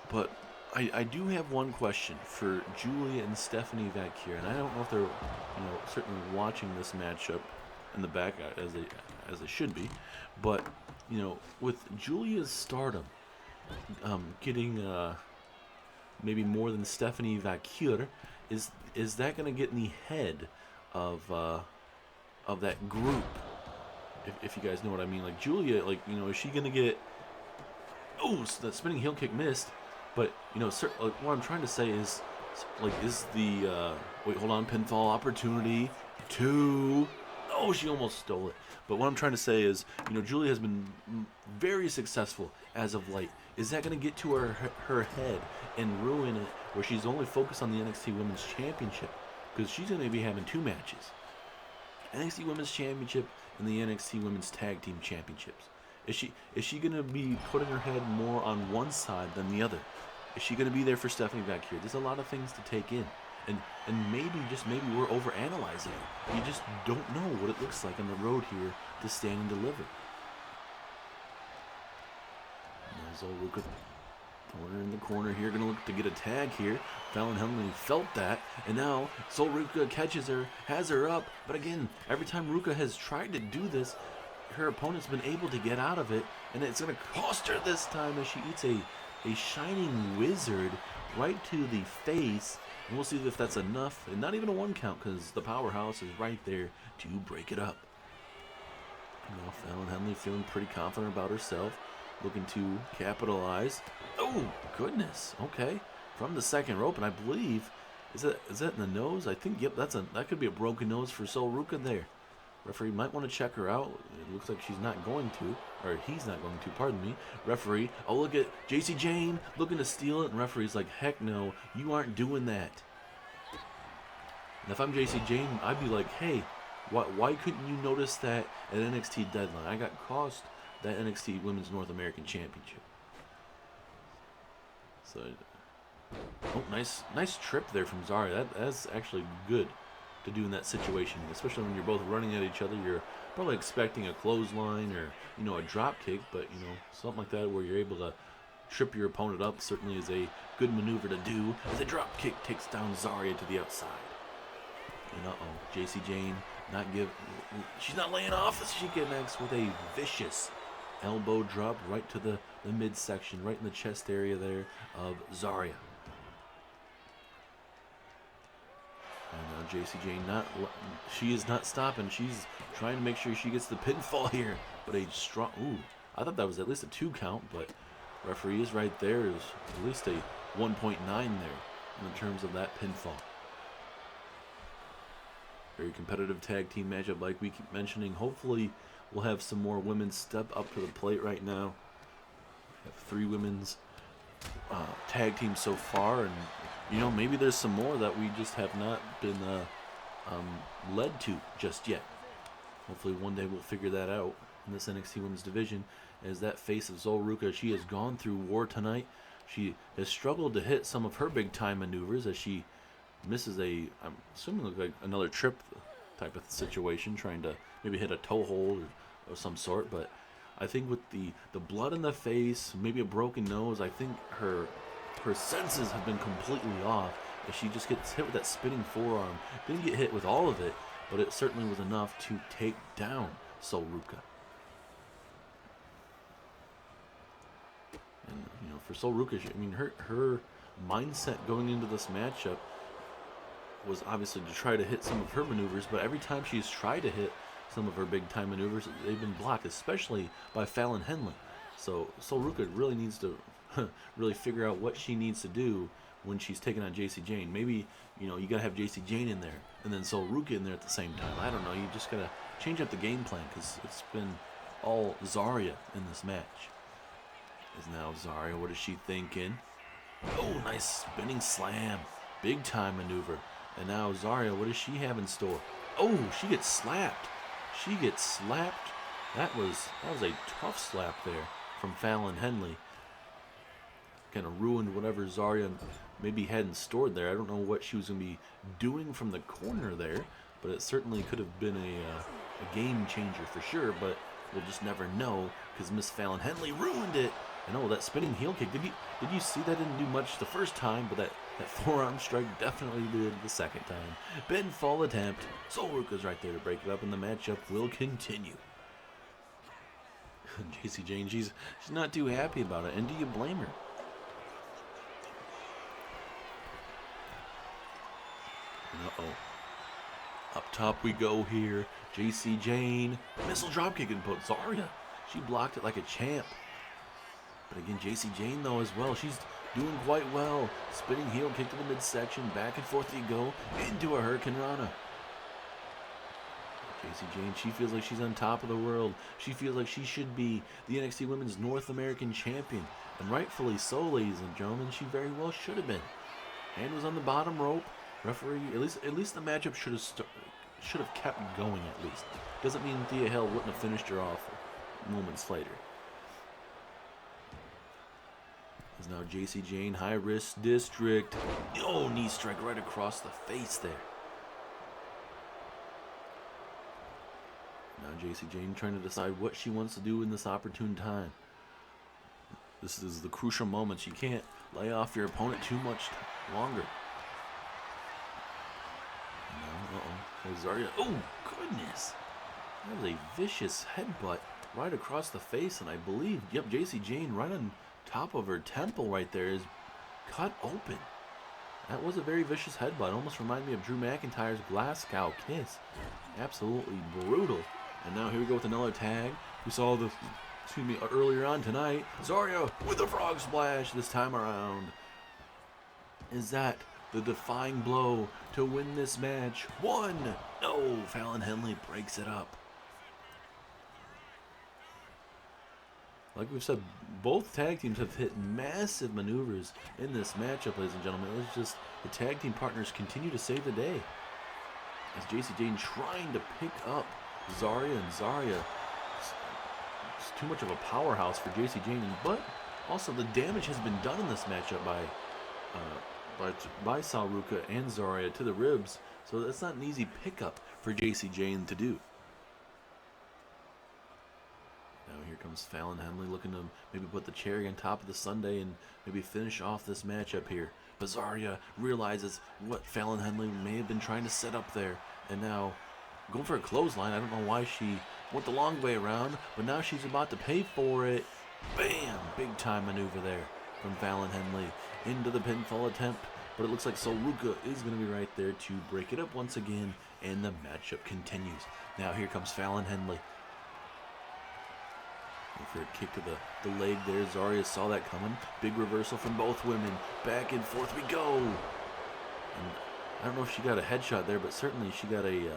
But I do have one question for Julia and Stephanie Valkyr, and I don't know if they're, you know, certainly watching this matchup in the back as they should be, but you know, with Julia's stardom getting maybe more than Stephanie Valkyr, is that going to get in the head of that group? If you guys know what I mean, like Julia, like, you know, is she going to get? Oh, the spinning heel kick missed. But, you know, what I'm trying to say is, like, is the, wait, hold on, pinfall opportunity, 2, oh, she almost stole it. But what I'm trying to say is, you know, Julia has been very successful as of late. Is that going to get to her head and ruin it, where she's only focused on the NXT Women's Championship? Because she's going to be having 2 matches. NXT Women's Championship and the NXT Women's Tag Team Championships. Is she gonna be putting her head more on one side than the other? Is she gonna be there for Stephanie back here? There's a lot of things to take in, and maybe just maybe we're overanalyzing it. You just don't know what it looks like on the road here to stand and deliver. Now Ruca, corner in the corner here, gonna look to get a tag here. Fallon Henley felt that, and now Ruca catches her, has her up, but again, every time Ruca has tried to do this, her opponent's been able to get out of it, and it's gonna cost her this time as she eats a shining wizard right to the face, and we'll see if that's enough, and not even a 1 count because the powerhouse is right there to break it up. Now Fallon Henley feeling pretty confident about herself, looking to capitalize. Oh goodness, okay, from the second rope, and I believe is that in the nose? I think yep, that could be a broken nose for Ruca there. Referee might want to check her out. It looks like she's not going to, or he's not going to, pardon me. Referee, oh look at JC Jane looking to steal it, and referee's like, heck no, you aren't doing that. And if I'm JC Jane, I'd be like, hey, why couldn't you notice that at NXT Deadline? I got cost that NXT Women's North American Championship. So, oh, nice trip there from Zaria. That's actually good to do in that situation, especially when you're both running at each other. You're probably expecting a clothesline or a drop kick, but something like that where you're able to trip your opponent up certainly is a good maneuver to do. As a drop kick takes down Zaria to the outside. And JC Jane she's not laying off as she connects with a vicious elbow drop right to the midsection, right in the chest area there of Zaria. And now JC Jane she is not stopping. She's trying to make sure she gets the pinfall here. But a strong, I thought that was at least a 2 count, but referee is right there. There's at least a 1.9 there in terms of that pinfall. Very competitive tag team matchup like we keep mentioning. Hopefully we'll have some more women step up to the plate right now. We have 3 women's tag teams so far, and maybe there's some more that we just have not been led to just yet. Hopefully one day we'll figure that out in this NXT Women's Division. As that face of Ruca, she has gone through war tonight. She has struggled to hit some of her big time maneuvers as she misses I'm assuming like another trip type of situation, trying to maybe hit a toe hold or some sort. But I think with the blood in the face, maybe a broken nose, I think her senses have been completely off as she just gets hit with that spinning forearm. Didn't get hit with all of it, but it certainly was enough to take down Ruca. And for Ruca, her mindset going into this matchup was obviously to try to hit some of her maneuvers, but every time she's tried to hit some of her big time maneuvers, they've been blocked, especially by Fallon Henley. So Ruca really needs to really figure out what she needs to do when she's taking on JC Jane. Maybe you gotta have JC Jane in there and then Ruca in there at the same time. I don't know. You just gotta change up the game plan because it's been all Zaria in this match. Is now Zaria. What is she thinking? Oh, nice spinning slam, big time maneuver. And now Zaria, what does she have in store? Oh, she gets slapped. That was a tough slap there from Fallon Henley. Kind of ruined whatever Zaria maybe hadn't stored there. I don't know what she was going to be doing from the corner there, but it certainly could have been a game changer for sure, but we'll just never know because Miss Fallon Henley ruined it. And that spinning heel kick, did you see that didn't do much the first time, but that forearm strike definitely did the second time. Pinfall attempt. Ruca's right there to break it up, and the matchup will continue. JC Jane, she's not too happy about it, and do you blame her? Up top we go here. JC Jane, missile dropkick input. Zaria, she blocked it like a champ. But again, JC Jane, though, as well, she's doing quite well. Spinning heel kick to the midsection. Back and forth you go into a Hurricane Rana. JC Jane, she feels like she's on top of the world. She feels like she should be the NXT Women's North American Champion. And rightfully so, ladies and gentlemen, she very well should have been. Hand was on the bottom rope. Referee, at least the matchup should have kept going at least. Doesn't mean Thea Hale wouldn't have finished her off moments later. Is now JC Jane, high risk district. Oh, knee strike right across the face there. Now JC Jane trying to decide what she wants to do in this opportune time. This is the crucial moment. You can't lay off your opponent too much longer. Uh-oh. Zaria. Oh, goodness. That was a vicious headbutt right across the face. And I believe, yep, JC Jane right on top of her temple right there is cut open. That was a very vicious headbutt. Almost reminded me of Drew McIntyre's Glasgow kiss. Absolutely brutal. And now here we go with another tag. We saw the, earlier on tonight. Zaria with a frog splash this time around. Is that the defying blow to win this match? One. No, Fallon Henley breaks it up. Like we've said, both tag teams have hit massive maneuvers in this matchup, ladies and gentlemen. It's just the tag team partners continue to save the day. As JC Jane trying to pick up Zaria, and Zaria, it's too much of a powerhouse for JC Jane, but also the damage has been done in this matchup by Sal Ruca and Zaria to the ribs, so that's not an easy pickup for JC Jane to do. Now here comes Fallon Henley looking to maybe put the cherry on top of the sundae and maybe finish off this matchup here. But Zaria realizes what Fallon Henley may have been trying to set up there, and now going for a clothesline. I don't know why she went the long way around, but now she's about to pay for it. Bam! Big time maneuver there from Fallon Henley into the pinfall attempt, but it looks like Sol Ruca is going to be right there to break it up once again, and the matchup continues. Now here comes Fallon Henley. For a kick to the leg there. Zaria saw that coming. Big reversal from both women. Back and forth we go. And I don't know if she got a headshot there, but certainly she got a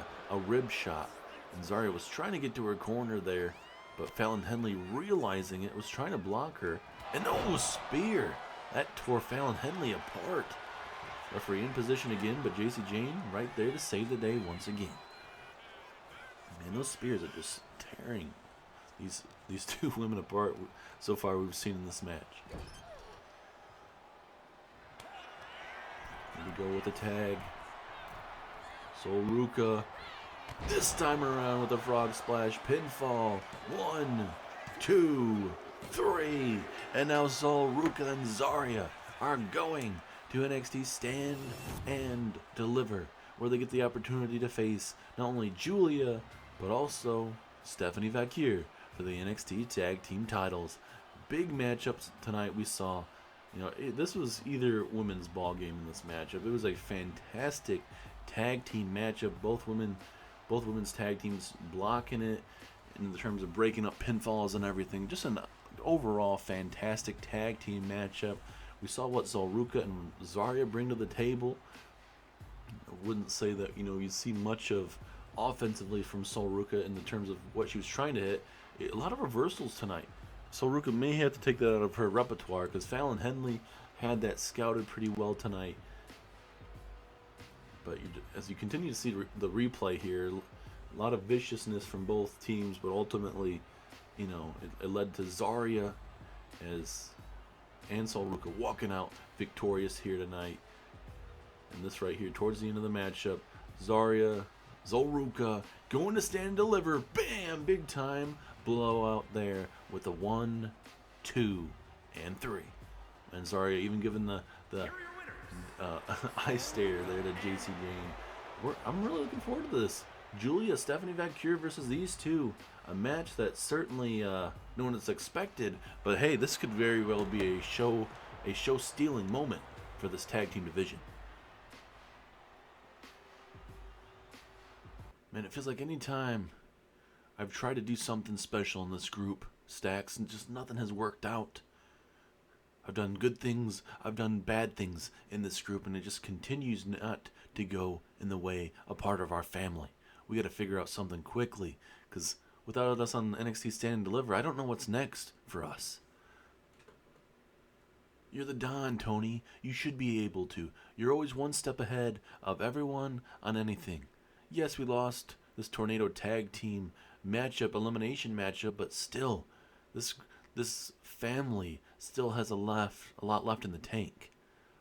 rib shot. And Zaria was trying to get to her corner there, but Fallon Henley, realizing it, was trying to block her. And oh, spear! That tore Fallon Henley apart. Referee in position again, but JC Jane right there to save the day once again. Man, those spears are just tearing these two women apart so far we've seen in this match. Here we go with the tag. Sol Ruca this time around with a frog splash pinfall. 1, 2, 3, and now Sol Ruca and Zaria are going to NXT Stand and Deliver, where they get the opportunity to face not only Julia but also Stephanie Vaquer for the NXT Tag Team titles. Big matchups tonight we saw. This was either women's ball game in this matchup. It was a fantastic tag team matchup. Both women's tag teams blocking it in terms of breaking up pinfalls and everything. Just an overall fantastic tag team matchup. We saw what Sol Ruca and Zaria bring to the table. I wouldn't say that you'd see much of offensively from Sol Ruca in the terms of what she was trying to hit. A lot of reversals tonight. Sol Ruca may have to take that out of her repertoire because Fallon Henley had that scouted pretty well tonight. But as you continue to see the replay here, a lot of viciousness from both teams, but ultimately, it led to Zaria and Sol Ruca walking out victorious here tonight. And this right here, towards the end of the matchup, Zaria, Sol Ruca going to Stand and Deliver. Bam! Big time blowout there with the 1, 2, and 3. And Zaria even giving the eye stare there to JC Jane. I'm really looking forward to this. Julia, Stephanie Vaquer versus these two. A match that certainly no one is expected, but hey, this could very well be a show-stealing moment for this tag team division. Man, it feels like any time I've tried to do something special in this group, Stacks, and just nothing has worked out. I've done good things, I've done bad things in this group, and it just continues not to go in the way of part of our family. We got to figure out something quickly, because without us on NXT Stand and Deliver, I don't know what's next for us. You're the Don, Tony. You should be able to. You're always one step ahead of everyone on anything. Yes, we lost this Tornado Tag Team matchup, elimination matchup, but still, this family still has a lot left in the tank.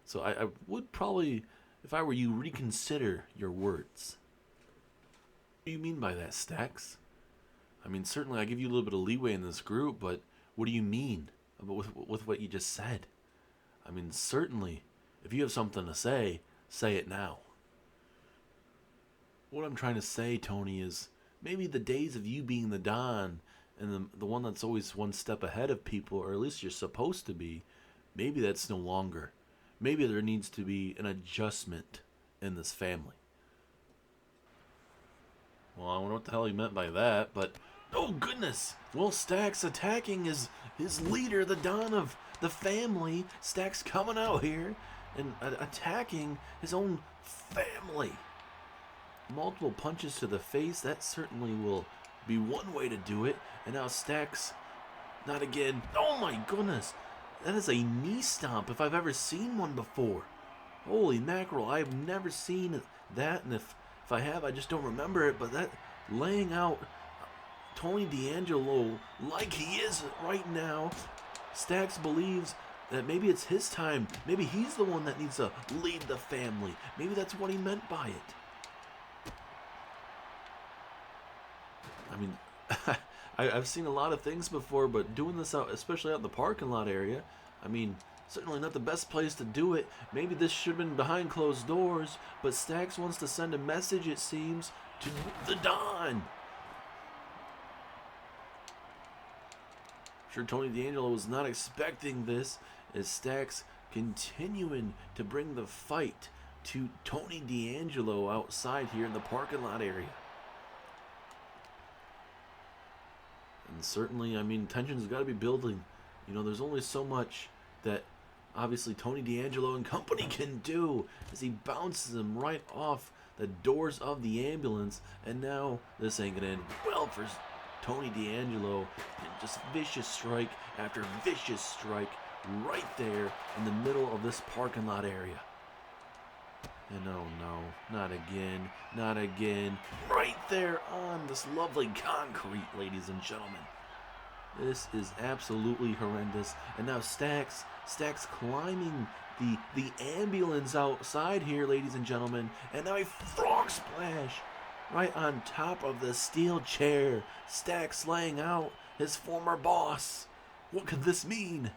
So I would probably, if I were you, reconsider your words. What do you mean by that, Stacks? I mean, certainly I give you a little bit of leeway in this group, but what do you mean with what you just said? I mean, certainly, if you have something to say it now. What I'm trying to say, Tony, is maybe the days of you being the Don and the one that's always one step ahead of people, or at least you're supposed to be, maybe that's no longer. Maybe there needs to be an adjustment in this family. Well, I don't know what the hell he meant by that, but oh goodness! Well, Stacks attacking his leader, the Don of the family. Stacks coming out here and attacking his own family. Multiple punches to the face, that certainly will be one way to do it. And now Stacks, not again. Oh my goodness! That is a knee stomp if I've ever seen one before. Holy mackerel, I have never seen that, and if I have, I just don't remember it. But that laying out Tony D'Angelo like he is right now, Stacks believes that maybe it's his time. Maybe he's the one that needs to lead the family. Maybe that's what he meant by it. I mean, I've seen a lot of things before, but doing this out, especially out in the parking lot area, I mean, certainly not the best place to do it. Maybe this should have been behind closed doors, but Stacks wants to send a message, it seems, to the Don. Sure, Tony D'Angelo was not expecting this, as Stacks continuing to bring the fight to Tony D'Angelo outside here in the parking lot area. And certainly, I mean, tension's got to be building. You know, there's only so much that obviously Tony D'Angelo and company can do as he bounces him right off the doors of the ambulance. And now this ain't gonna end well for Tony D'Angelo. And just vicious strike after vicious strike right there in the middle of this parking lot area. And oh no, not again, not again. Right there on this lovely concrete, ladies and gentlemen. This is absolutely horrendous. And now Stacks climbing the ambulance outside here, ladies and gentlemen. And now a frog splash right on top of the steel chair. Stacks laying out his former boss. What could this mean?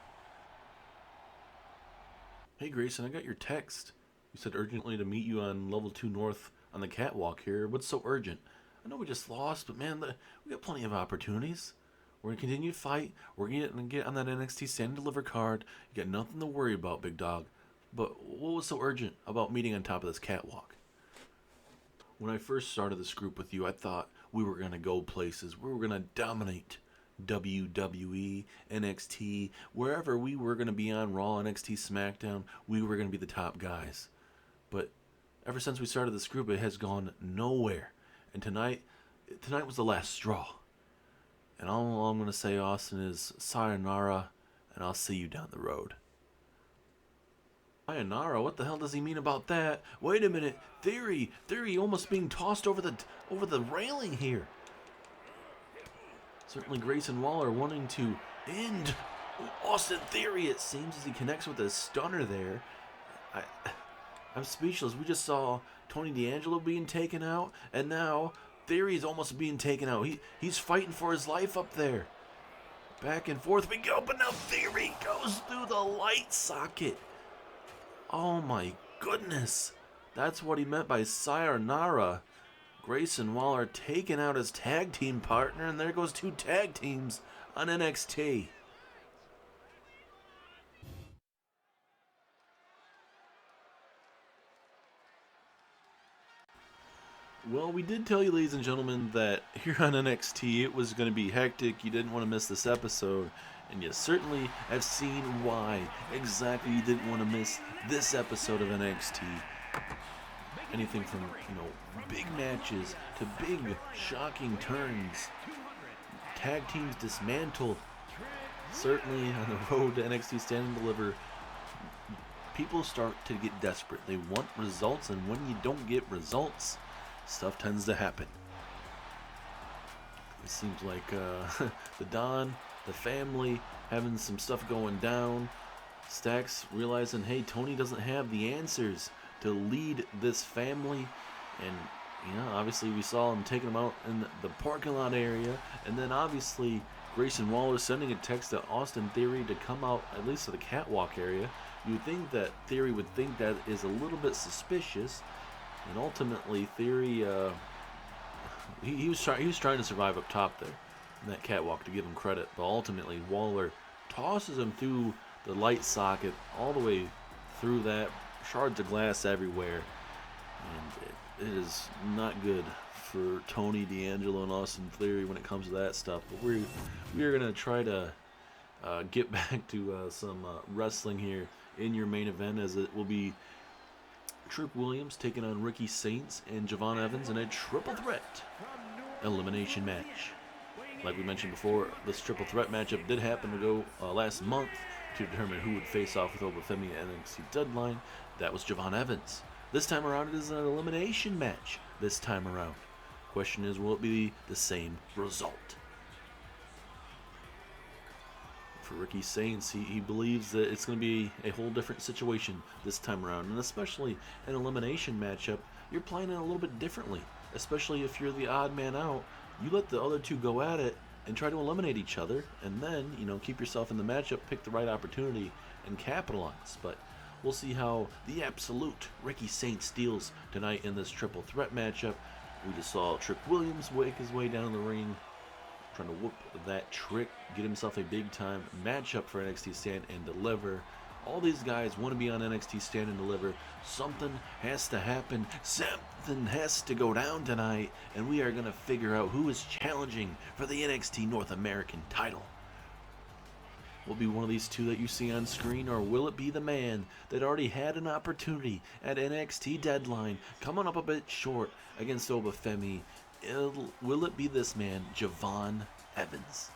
Hey Grayson, I got your text. You said urgently to meet you on level 2 north on the catwalk here. What's so urgent? I know we just lost, but man, we got plenty of opportunities. We're going to continue to fight. We're going to get on that NXT Stand and Deliver card. You got nothing to worry about, big dog. But what was so urgent about meeting on top of this catwalk? When I first started this group with you, I thought we were going to go places. We were going to dominate WWE, NXT, wherever we were going to be on Raw, NXT, SmackDown, we were going to be the top guys. But ever since we started this group, it has gone nowhere. And tonight was the last straw. And all I'm going to say, Austin, is sayonara, and I'll see you down the road. Sayonara? What the hell does he mean about that? Wait a minute. Theory almost being tossed over the railing here. Certainly Grayson Waller wanting to end Austin Theory, it seems, as he connects with a stunner there. I'm speechless. We just saw Tony D'Angelo being taken out, and now Theory's almost being taken out. He's fighting for his life up there. Back and forth we go, but now Theory goes through the light socket. Oh my goodness. That's what he meant by sayonara. Grayson Waller taking out his tag team partner, and there goes 2 tag teams on NXT. Well, we did tell you, ladies and gentlemen, that here on NXT it was going to be hectic. You didn't want to miss this episode, and you certainly have seen why exactly you didn't want to miss this episode of NXT. Anything from, big matches to big shocking turns. Tag teams dismantled. Certainly on the road to NXT Stand and Deliver, people start to get desperate. They want results, and when you don't get results, stuff tends to happen. It seems like the Don the family having some stuff going down. Stacks realizing, hey, Tony doesn't have the answers to lead this family. And, you know, obviously we saw him taking him out in the parking lot area. And then obviously Grayson Waller sending a text to Austin Theory to come out at least to the catwalk area. You'd think that Theory would think that is a little bit suspicious. And ultimately Theory, he was trying to survive up top there in that catwalk, to give him credit. But ultimately Waller tosses him through the light socket all the way through that, shards of glass everywhere, and it is not good for Tony D'Angelo and Austin Theory when it comes to that stuff. But we are gonna try to get back to some wrestling here in your main event, as it will be Trick Williams taking on Ricky Saints and Javon Evans in a triple threat elimination match. Like we mentioned before, this triple threat matchup did happen to go last month to determine who would face off with Obafemi at NXT Deadline. That was Javon Evans. This time around, it is an elimination match. This time around, question is, will it be the same result? For Ricky Saints, he believes that it's going to be a whole different situation this time around, and especially an elimination matchup, you're playing it a little bit differently. Especially if you're the odd man out, you let the other two go at it and try to eliminate each other, and then, you know, keep yourself in the matchup, pick the right opportunity, and capitalize. But we'll see how the absolute Ricky Saints steals tonight in this triple threat matchup. We just saw Trick Williams wake his way down the ring, trying to whoop that Trick, get himself a big time matchup for NXT Stand and Deliver. All these guys want to be on NXT Stand and Deliver. Something has to happen. Something has to go down tonight. And we are going to figure out who is challenging for the NXT North American title. Will it be one of these two that you see on screen, or will it be the man that already had an opportunity at NXT Deadline, coming up a bit short against Obafemi? Will it be this man, Javon Evans?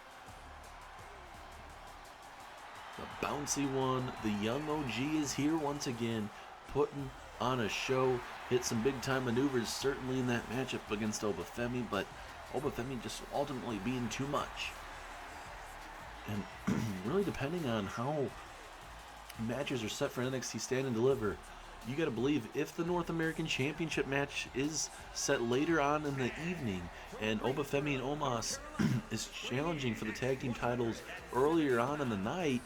The bouncy one, the young OG is here once again, putting on a show. Hit some big time maneuvers certainly in that matchup against Obafemi, but Obafemi just ultimately being too much. And really, depending on how matches are set for NXT Stand and Deliver, you got to believe if the North American Championship match is set later on in the evening and Obafemi and Omos is challenging for the tag team titles earlier on in the night,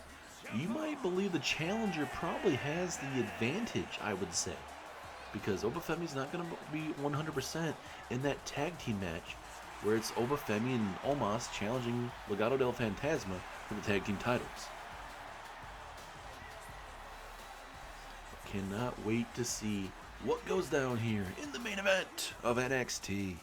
you might believe the challenger probably has the advantage, I would say, because Obafemi's not going to be 100% in that tag team match where it's Obafemi and Omos challenging Legado Del Fantasma for the tag team titles. Cannot wait to see what goes down here in the main event of NXT.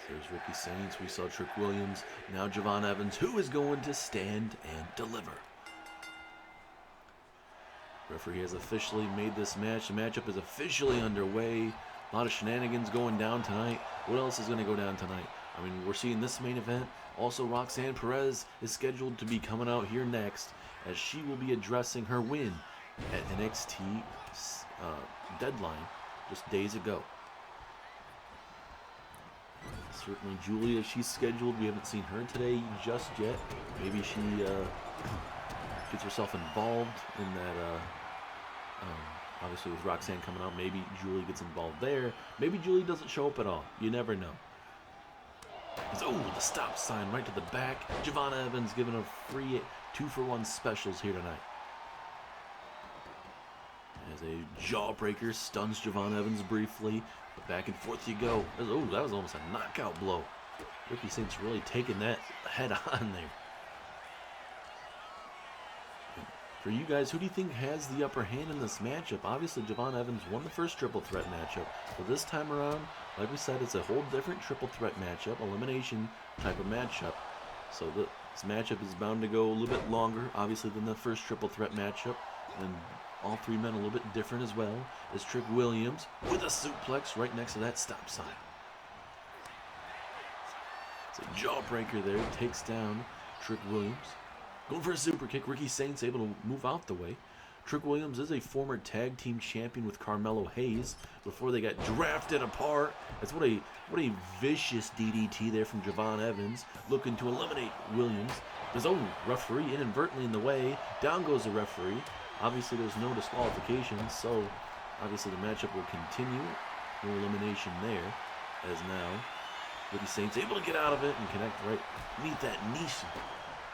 There's Ricky Saints, we saw Trick Williams, now Javon Evans, who is going to stand and deliver. Referee has officially made this match. The matchup is officially underway. A lot of shenanigans going down tonight. What else is going to go down tonight? I mean, we're seeing this main event. Also, Roxanne Perez is scheduled to be coming out here next, as she will be addressing her win at NXT Deadline just days ago. Certainly Julia, she's scheduled. We haven't seen her today just yet. Maybe she gets herself involved in that, obviously with Roxanne coming out, maybe Julie gets involved there. Maybe Julie doesn't show up at all. You never know. Oh, the stop sign right to the back. Javon Evans giving a free 2-for-1 specials here tonight. As a jawbreaker stuns Javon Evans briefly, but back and forth you go. Oh, that was almost a knockout blow. Ricky Saints really taking that head on there. For you guys, who do you think has the upper hand in this matchup? Obviously, Javon Evans won the first triple threat matchup, but this time around, like we said, it's a whole different triple threat matchup, elimination type of matchup. So this matchup is bound to go a little bit longer, obviously, than the first triple threat matchup, and all three men a little bit different as well. Is Trick Williams with a suplex right next to that stop sign. It's a jawbreaker there, takes down Trick Williams. Going for a super kick. Ricky Saints able to move out the way. Trick Williams is a former tag team champion with Carmelo Hayes before they got drafted apart. That's what a vicious DDT there from Javon Evans, looking to eliminate Williams. His own referee inadvertently in the way. Down goes the referee. Obviously, there's no disqualification, so obviously the matchup will continue. No elimination there, as now Ricky Saints able to get out of it and connect right beneath that niche.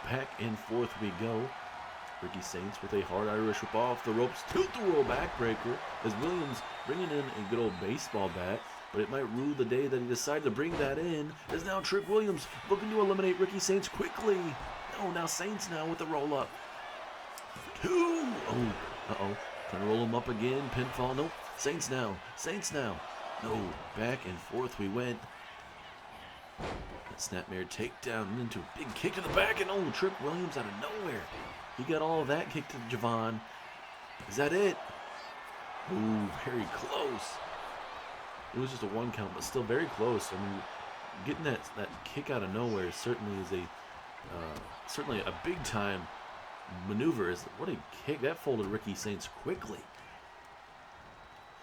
Back and forth we go. Ricky Saints with a hard Irish whip off the ropes, tilt-the-world backbreaker as Williams bringing in a good old baseball bat, but it might rue the day that he decided to bring that in, as now Trick Williams looking to eliminate Ricky Saints quickly. No, now Saints now with the roll-up. 2. Oh, uh-oh. Trying to roll him up again. Pinfall. Nope. Saints now. Saints now. No. Back and forth we went. That snapmare takedown into a big kick to the back, and oh, Trick Williams out of nowhere. He got all of that kick to Javon. Is that it? Ooh, very close. It was just a 1 count, but still very close. I mean, getting that kick out of nowhere certainly is certainly a big time maneuver. What a kick that folded Ricky Saints quickly.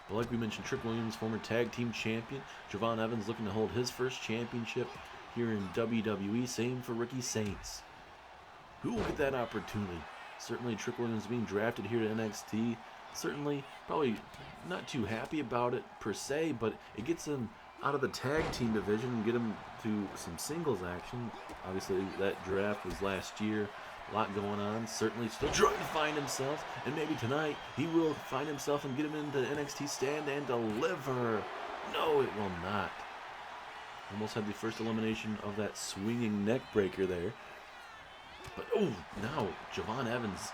But like we mentioned, Trick Williams, former tag team champion. Javon Evans looking to hold his first championship here in WWE. Same for Ricky Saints. Who will get that opportunity? Certainly Trick Williams being drafted here to NXT. Certainly probably not too happy about it per se, but it gets him out of the tag team division and get him to some singles action. Obviously that draft was last year. A lot going on. Certainly still trying to find himself, and maybe tonight he will find himself and get him into NXT Stand and Deliver. No, it will not. Almost had the first elimination of that swinging neck breaker there. But oh, now Javon Evans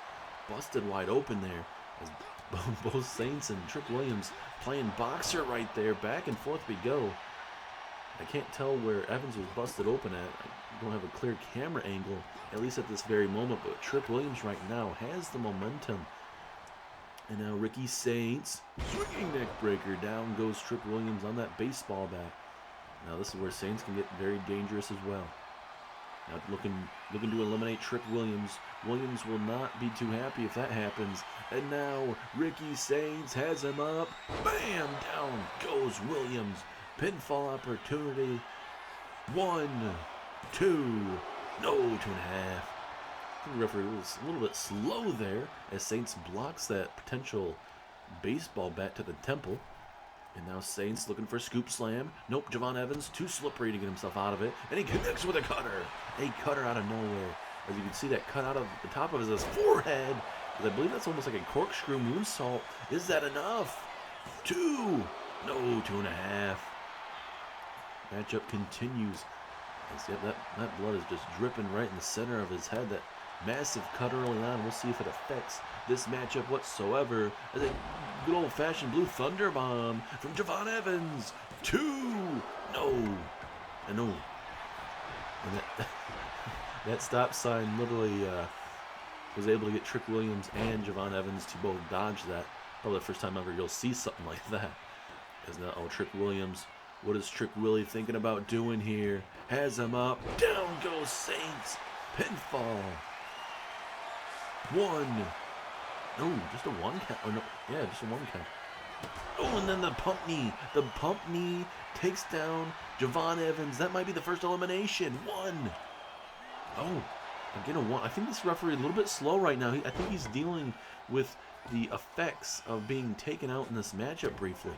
busted wide open there as both Saints and Trick Williams playing boxer right there. Back and forth we go. I can't tell where Evans was busted open at. I don't have a clear camera angle, at least at this very moment, but Trick Williams right now has the momentum. And now Ricky Saints, swinging neck breaker. Down goes Trick Williams on that baseball bat. Now this is where Saints can get very dangerous as well. Now looking to eliminate Trick Williams. Williams will not be too happy if that happens. And now Ricky Saints has him up. Bam! Down goes Williams. Pinfall opportunity. 1, 2, no, 2.5. The referee was a little bit slow there as Saints blocks that potential baseball bat to the temple. And now Saints looking for a scoop slam. Nope, Javon Evans too slippery to get himself out of it. And he connects with a cutter. A cutter out of nowhere. As you can see that cut out of the top of his forehead. I believe that's almost like a corkscrew moonsault. Is that enough? 2. No, 2.5. Matchup continues. That blood is just dripping right in the center of his head. That massive cut early on. We'll see if it affects this matchup whatsoever. As a good old-fashioned blue thunder bomb from Javon Evans. 2. No. And no. And that stop sign literally was able to get Trick Williams and Javon Evans to both dodge that. Probably the first time ever you'll see something like that. As now, Trick Williams. What is Trick Willie thinking about doing here? Has him up. Down goes Saints. Pinfall. 1. No, just a 1 count. Oh, no. Yeah, just a 1 count. Oh, and then the pump knee. The pump knee takes down Javon Evans. That might be the first elimination. 1. Oh, again a 1. I think this referee is a little bit slow right now. I think he's dealing with the effects of being taken out in this matchup briefly.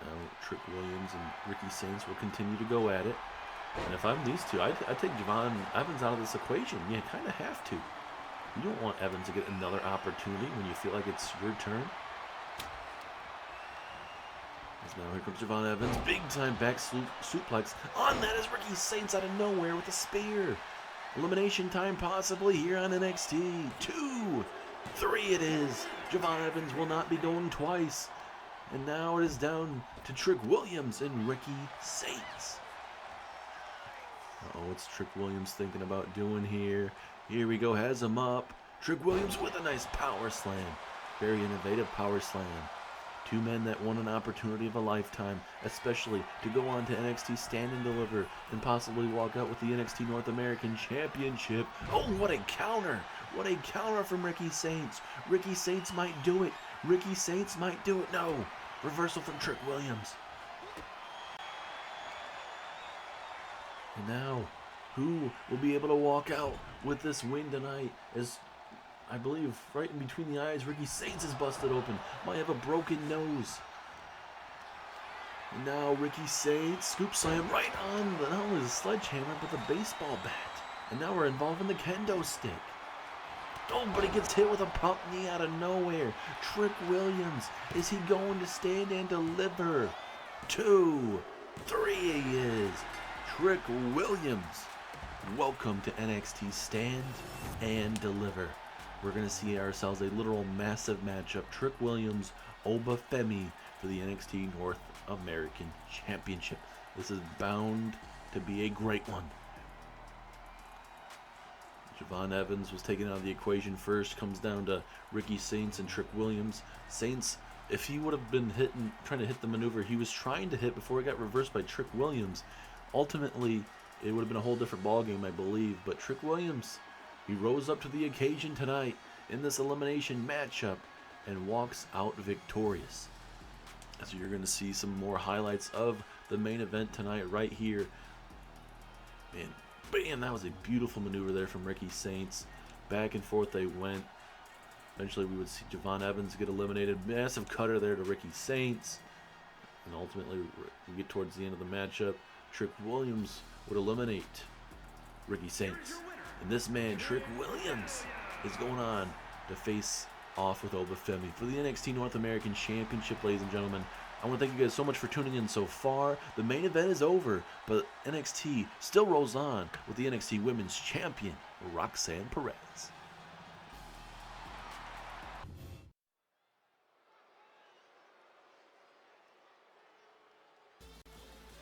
Now, Trick Williams and Ricky Saints will continue to go at it. And if I'm these two, I take Javon Evans out of this equation. You kind of have to. You don't want Evans to get another opportunity when you feel like it's your turn. As now here comes Javon Evans. Big time back suplex. On that is Ricky Saints out of nowhere with a spear. Elimination time possibly here on NXT. 2, 3 it is. Javon Evans will not be going twice. And now it is down to Trick Williams and Ricky Saints. Uh-oh, what's Trick Williams thinking about doing here? Here we go, has him up. Trick Williams with a nice power slam. Very innovative power slam. Two men that won an opportunity of a lifetime, especially to go on to NXT Stand and Deliver and possibly walk out with the NXT North American Championship. Oh, what a counter! What a counter from Ricky Saints. Ricky Saints might do it. Ricky Saints might do it. No. Reversal from Trick Williams. And now, who will be able to walk out with this win tonight? As I believe right in between the eyes, Ricky Saints is busted open. Might have a broken nose. And now Ricky Saints scoop slam right on not only the sledgehammer, but the baseball bat. And now we're involved in the kendo stick. Oh, but he gets hit with a pump knee out of nowhere. Trick Williams, is he going to stand and deliver? 2, 3 he is. Trick Williams. Welcome to NXT Stand and Deliver. We're going to see ourselves a literal massive matchup. Trick Williams, Oba Femi for the NXT North American Championship. This is bound to be a great one. Javon Evans was taken out of the equation first. Comes down to Ricky Saints and Trick Williams. Saints, if he would have been trying to hit the maneuver he was trying to hit before he got reversed by Trick Williams, ultimately it would have been a whole different ballgame, I believe. But Trick Williams, he rose up to the occasion tonight in this elimination matchup and walks out victorious. So you're going to see some more highlights of the main event tonight right here. And bam, that was a beautiful maneuver there from Ricky Saints. Back and forth they went. Eventually we would see Javon Evans get eliminated. Massive cutter there to Ricky Saints. And ultimately we get towards the end of the matchup. Trick Williams would eliminate Ricky Saints. And this man, Trick Williams, is going on to face off with Oba Femi for the NXT North American Championship, ladies and gentlemen. I want to thank you guys so much for tuning in so far. The main event is over, but NXT still rolls on with the NXT Women's Champion, Roxanne Perez.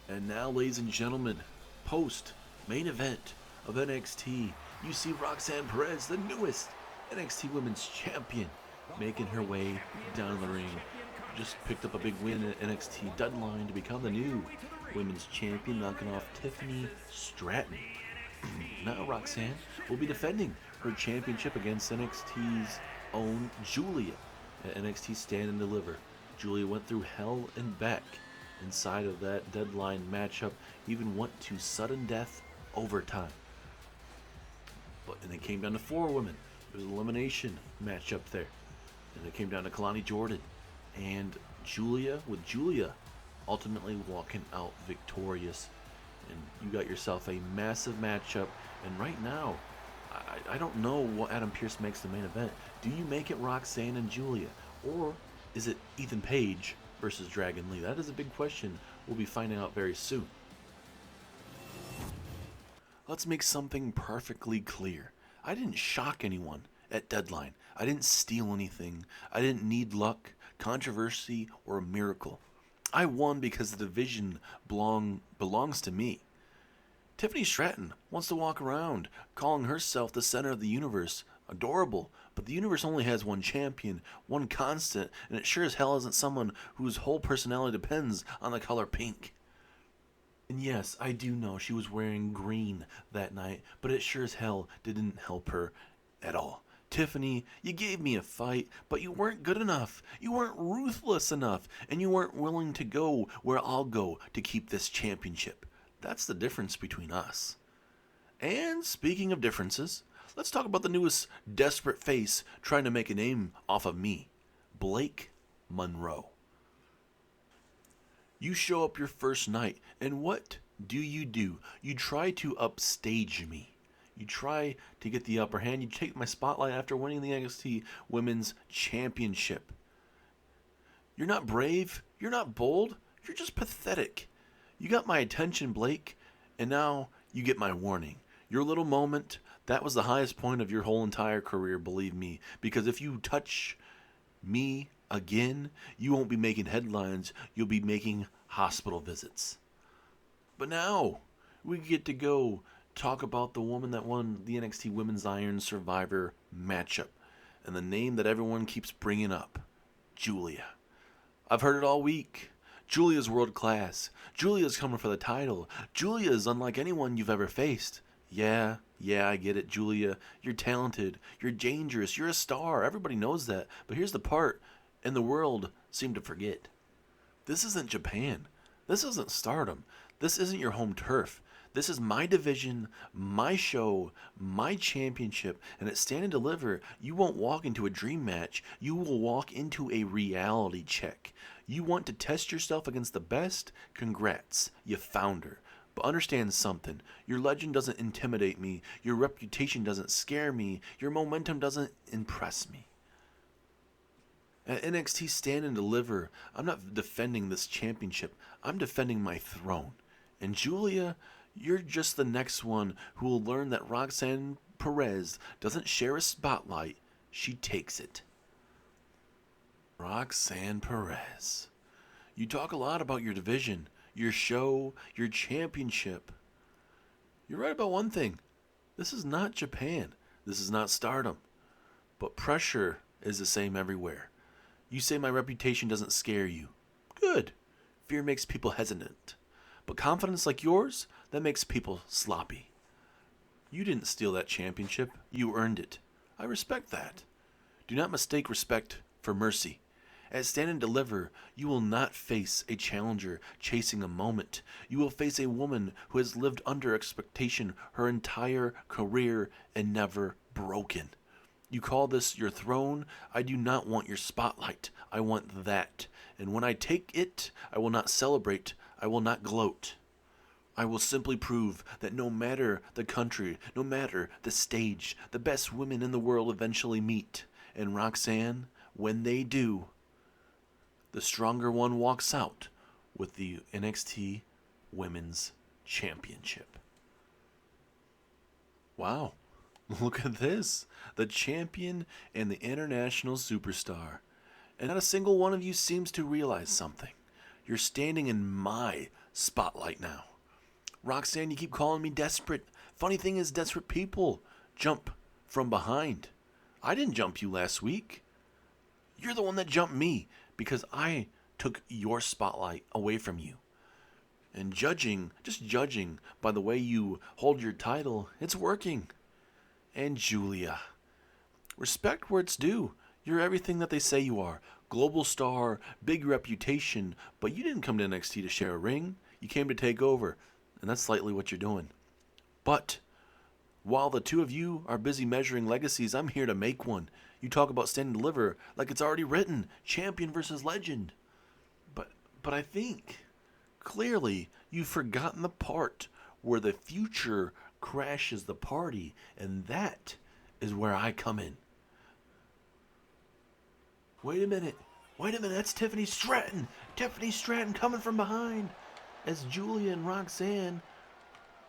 And now, ladies and gentlemen, post-main event of NXT, you see Roxanne Perez, the newest NXT Women's Champion, making her way down the ring. Just picked up a big win at NXT Deadline to become the new Women's Champion, knocking off Tiffany Stratton. Now Roxanne will be defending her championship against NXT's own Julia at NXT Stand and Deliver. Julia went through hell and back inside of that Deadline matchup, even went to sudden death overtime. And it came down to 4 women. It was an elimination matchup there. And it came down to Kalani Jordan and Julia, with Julia ultimately walking out victorious. And you got yourself a massive matchup. And right now, I don't know what Adam Pearce makes the main event. Do you make it Roxanne and Julia? Or is it Ethan Page versus Dragon Lee? That is a big question we'll be finding out very soon. Let's make something perfectly clear. I didn't shock anyone at Deadline. I didn't steal anything. I didn't need luck, controversy, or a miracle. I won because the division belongs to me. Tiffany Stratton wants to walk around calling herself the center of the universe. Adorable, but the universe only has one champion, one constant, and it sure as hell isn't someone whose whole personality depends on the color pink. And yes, I do know she was wearing green that night, but it sure as hell didn't help her at all. Tiffany, you gave me a fight, but you weren't good enough. You weren't ruthless enough, and you weren't willing to go where I'll go to keep this championship. That's the difference between us. And speaking of differences, let's talk about the newest desperate face trying to make a name off of me, Blake Monroe. You show up your first night, and what do? You try to upstage me. You try to get the upper hand. You take my spotlight after winning the NXT Women's Championship. You're not brave. You're not bold. You're just pathetic. You got my attention, Blake, and now you get my warning. Your little moment, that was the highest point of your whole entire career, believe me, because if you touch me again, you won't be making headlines. You'll be making hospital visits. But now we get to go talk about the woman that won the NXT Women's Iron Survivor matchup, and the name that everyone keeps bringing up, Julia. I've heard it all week. Julia's world class. Julia's coming for the title. Julia is unlike anyone you've ever faced. Yeah, I get it, Julia. You're talented. You're dangerous. You're a star. Everybody knows that. But here's the part, and the world seemed to forget. This isn't Japan. This isn't Stardom. This isn't your home turf. This is my division, my show, my championship, and at Stand and Deliver, you won't walk into a dream match. You will walk into a reality check. You want to test yourself against the best? Congrats, you found her. But understand something. Your legend doesn't intimidate me. Your reputation doesn't scare me. Your momentum doesn't impress me. At NXT Stand and Deliver, I'm not defending this championship. I'm defending my throne. And Julia, you're just the next one who will learn that Roxanne Perez doesn't share a spotlight. She takes it. Roxanne Perez. You talk a lot about your division, your show, your championship. You're right about one thing. This is not Japan. This is not Stardom. But pressure is the same everywhere. You say my reputation doesn't scare you. Good. Fear makes people hesitant. But confidence like yours, that makes people sloppy. You didn't steal that championship. You earned it. I respect that. Do not mistake respect for mercy. At Stand and Deliver, you will not face a challenger chasing a moment. You will face a woman who has lived under expectation her entire career and never broken. You call this your throne? I do not want your spotlight. I want that. And when I take it, I will not celebrate. I will not gloat. I will simply prove that no matter the country, no matter the stage, the best women in the world eventually meet. And Roxanne, when they do, the stronger one walks out with the NXT Women's Championship. Wow. Look at this. The champion and the international superstar. And not a single one of you seems to realize something. You're standing in my spotlight now. Roxanne, you keep calling me desperate. Funny thing is, desperate people jump from behind. I didn't jump you last week. You're the one that jumped me because I took your spotlight away from you. And just judging by the way you hold your title, it's working. And Julia, respect where it's due. You're everything that they say you are. Global star, big reputation, but you didn't come to NXT to share a ring. You came to take over, and that's slightly what you're doing. But while the two of you are busy measuring legacies, I'm here to make one. You talk about Stand and Deliver like it's already written, champion versus legend. But I think clearly you've forgotten the part where the future crashes the party, and that is where I come in. Wait a minute, that's Tiffany Stratton. Tiffany Stratton coming from behind. As Julia and Roxanne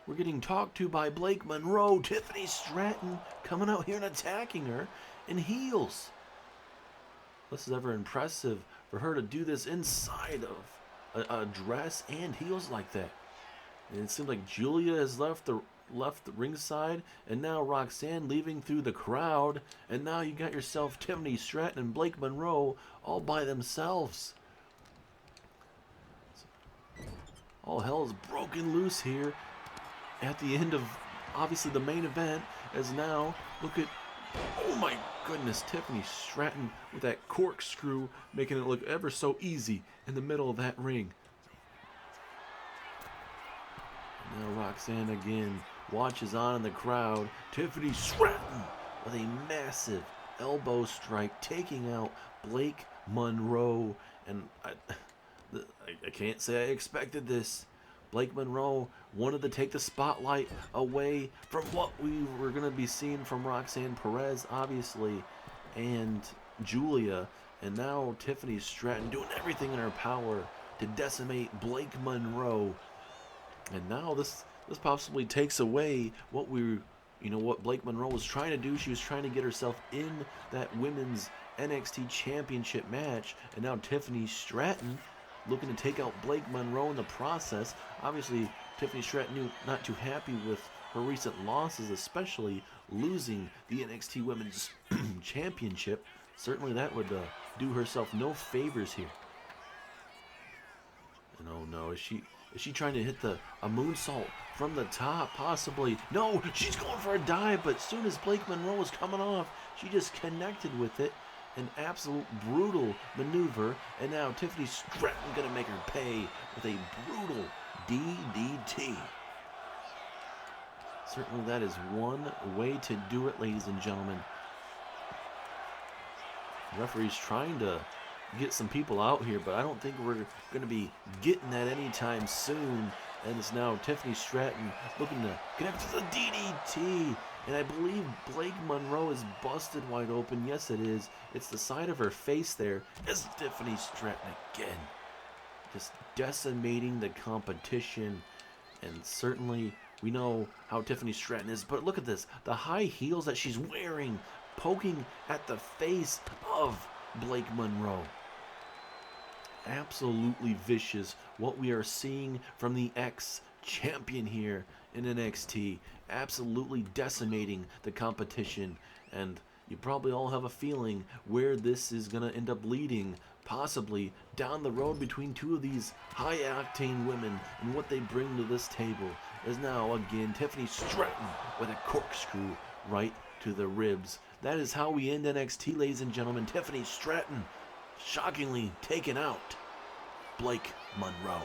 were getting talked to by Blake Monroe, Tiffany Stratton coming out here and attacking her in heels. This is ever impressive for her to do this inside of a dress and heels like that. And it seems like Julia has left the ringside, and now Roxanne leaving through the crowd, and now you got yourself Tiffany Stratton and Blake Monroe all by themselves. All hell is broken loose here at the end of obviously the main event, as now look at, oh my goodness, Tiffany Stratton with that corkscrew making it look ever so easy in the middle of that ring. And now Roxanne again watches on in the crowd. Tiffany Stratton with a massive elbow strike taking out Blake Monroe. And I can't say I expected this. Blake Monroe wanted to take the spotlight away from what we were going to be seeing from Roxanne Perez, obviously, and Julia. And now Tiffany Stratton doing everything in her power to decimate Blake Monroe. And now this possibly takes away what what Blake Monroe was trying to do. She was trying to get herself in that women's NXT championship match. And now Tiffany Stratton looking to take out Blake Monroe in the process. Obviously, Tiffany Stratton not too happy with her recent losses, especially losing the NXT Women's Championship. Certainly that would do herself no favors here. Oh no, is she trying to hit a moonsault from the top? Possibly. No, she's going for a dive, but as soon as Blake Monroe was coming off, she just connected with it. An absolute brutal maneuver, and now Tiffany Stratton gonna make her pay with a brutal DDT. Certainly that is one way to do it, ladies and gentlemen. The referee's trying to get some people out here, but I don't think we're going to be getting that anytime soon. And it's now Tiffany Stratton looking to connect to the DDT. And I believe Blake Monroe is busted wide open. Yes, it is. It's the side of her face there as Tiffany Stratton again. Just decimating the competition. And certainly we know how Tiffany Stratton is. But look at this. The high heels that she's wearing, poking at the face of Blake Monroe. Absolutely vicious what we are seeing from the ex-champion here in NXT. Absolutely decimating the competition. And you probably all have a feeling where this is going to end up leading. Possibly down the road between two of these high-octane women and what they bring to this table. Is now again Tiffany Stratton with a corkscrew right to the ribs. That is how we end NXT, ladies and gentlemen. Tiffany Stratton shockingly taken out Blake Monroe.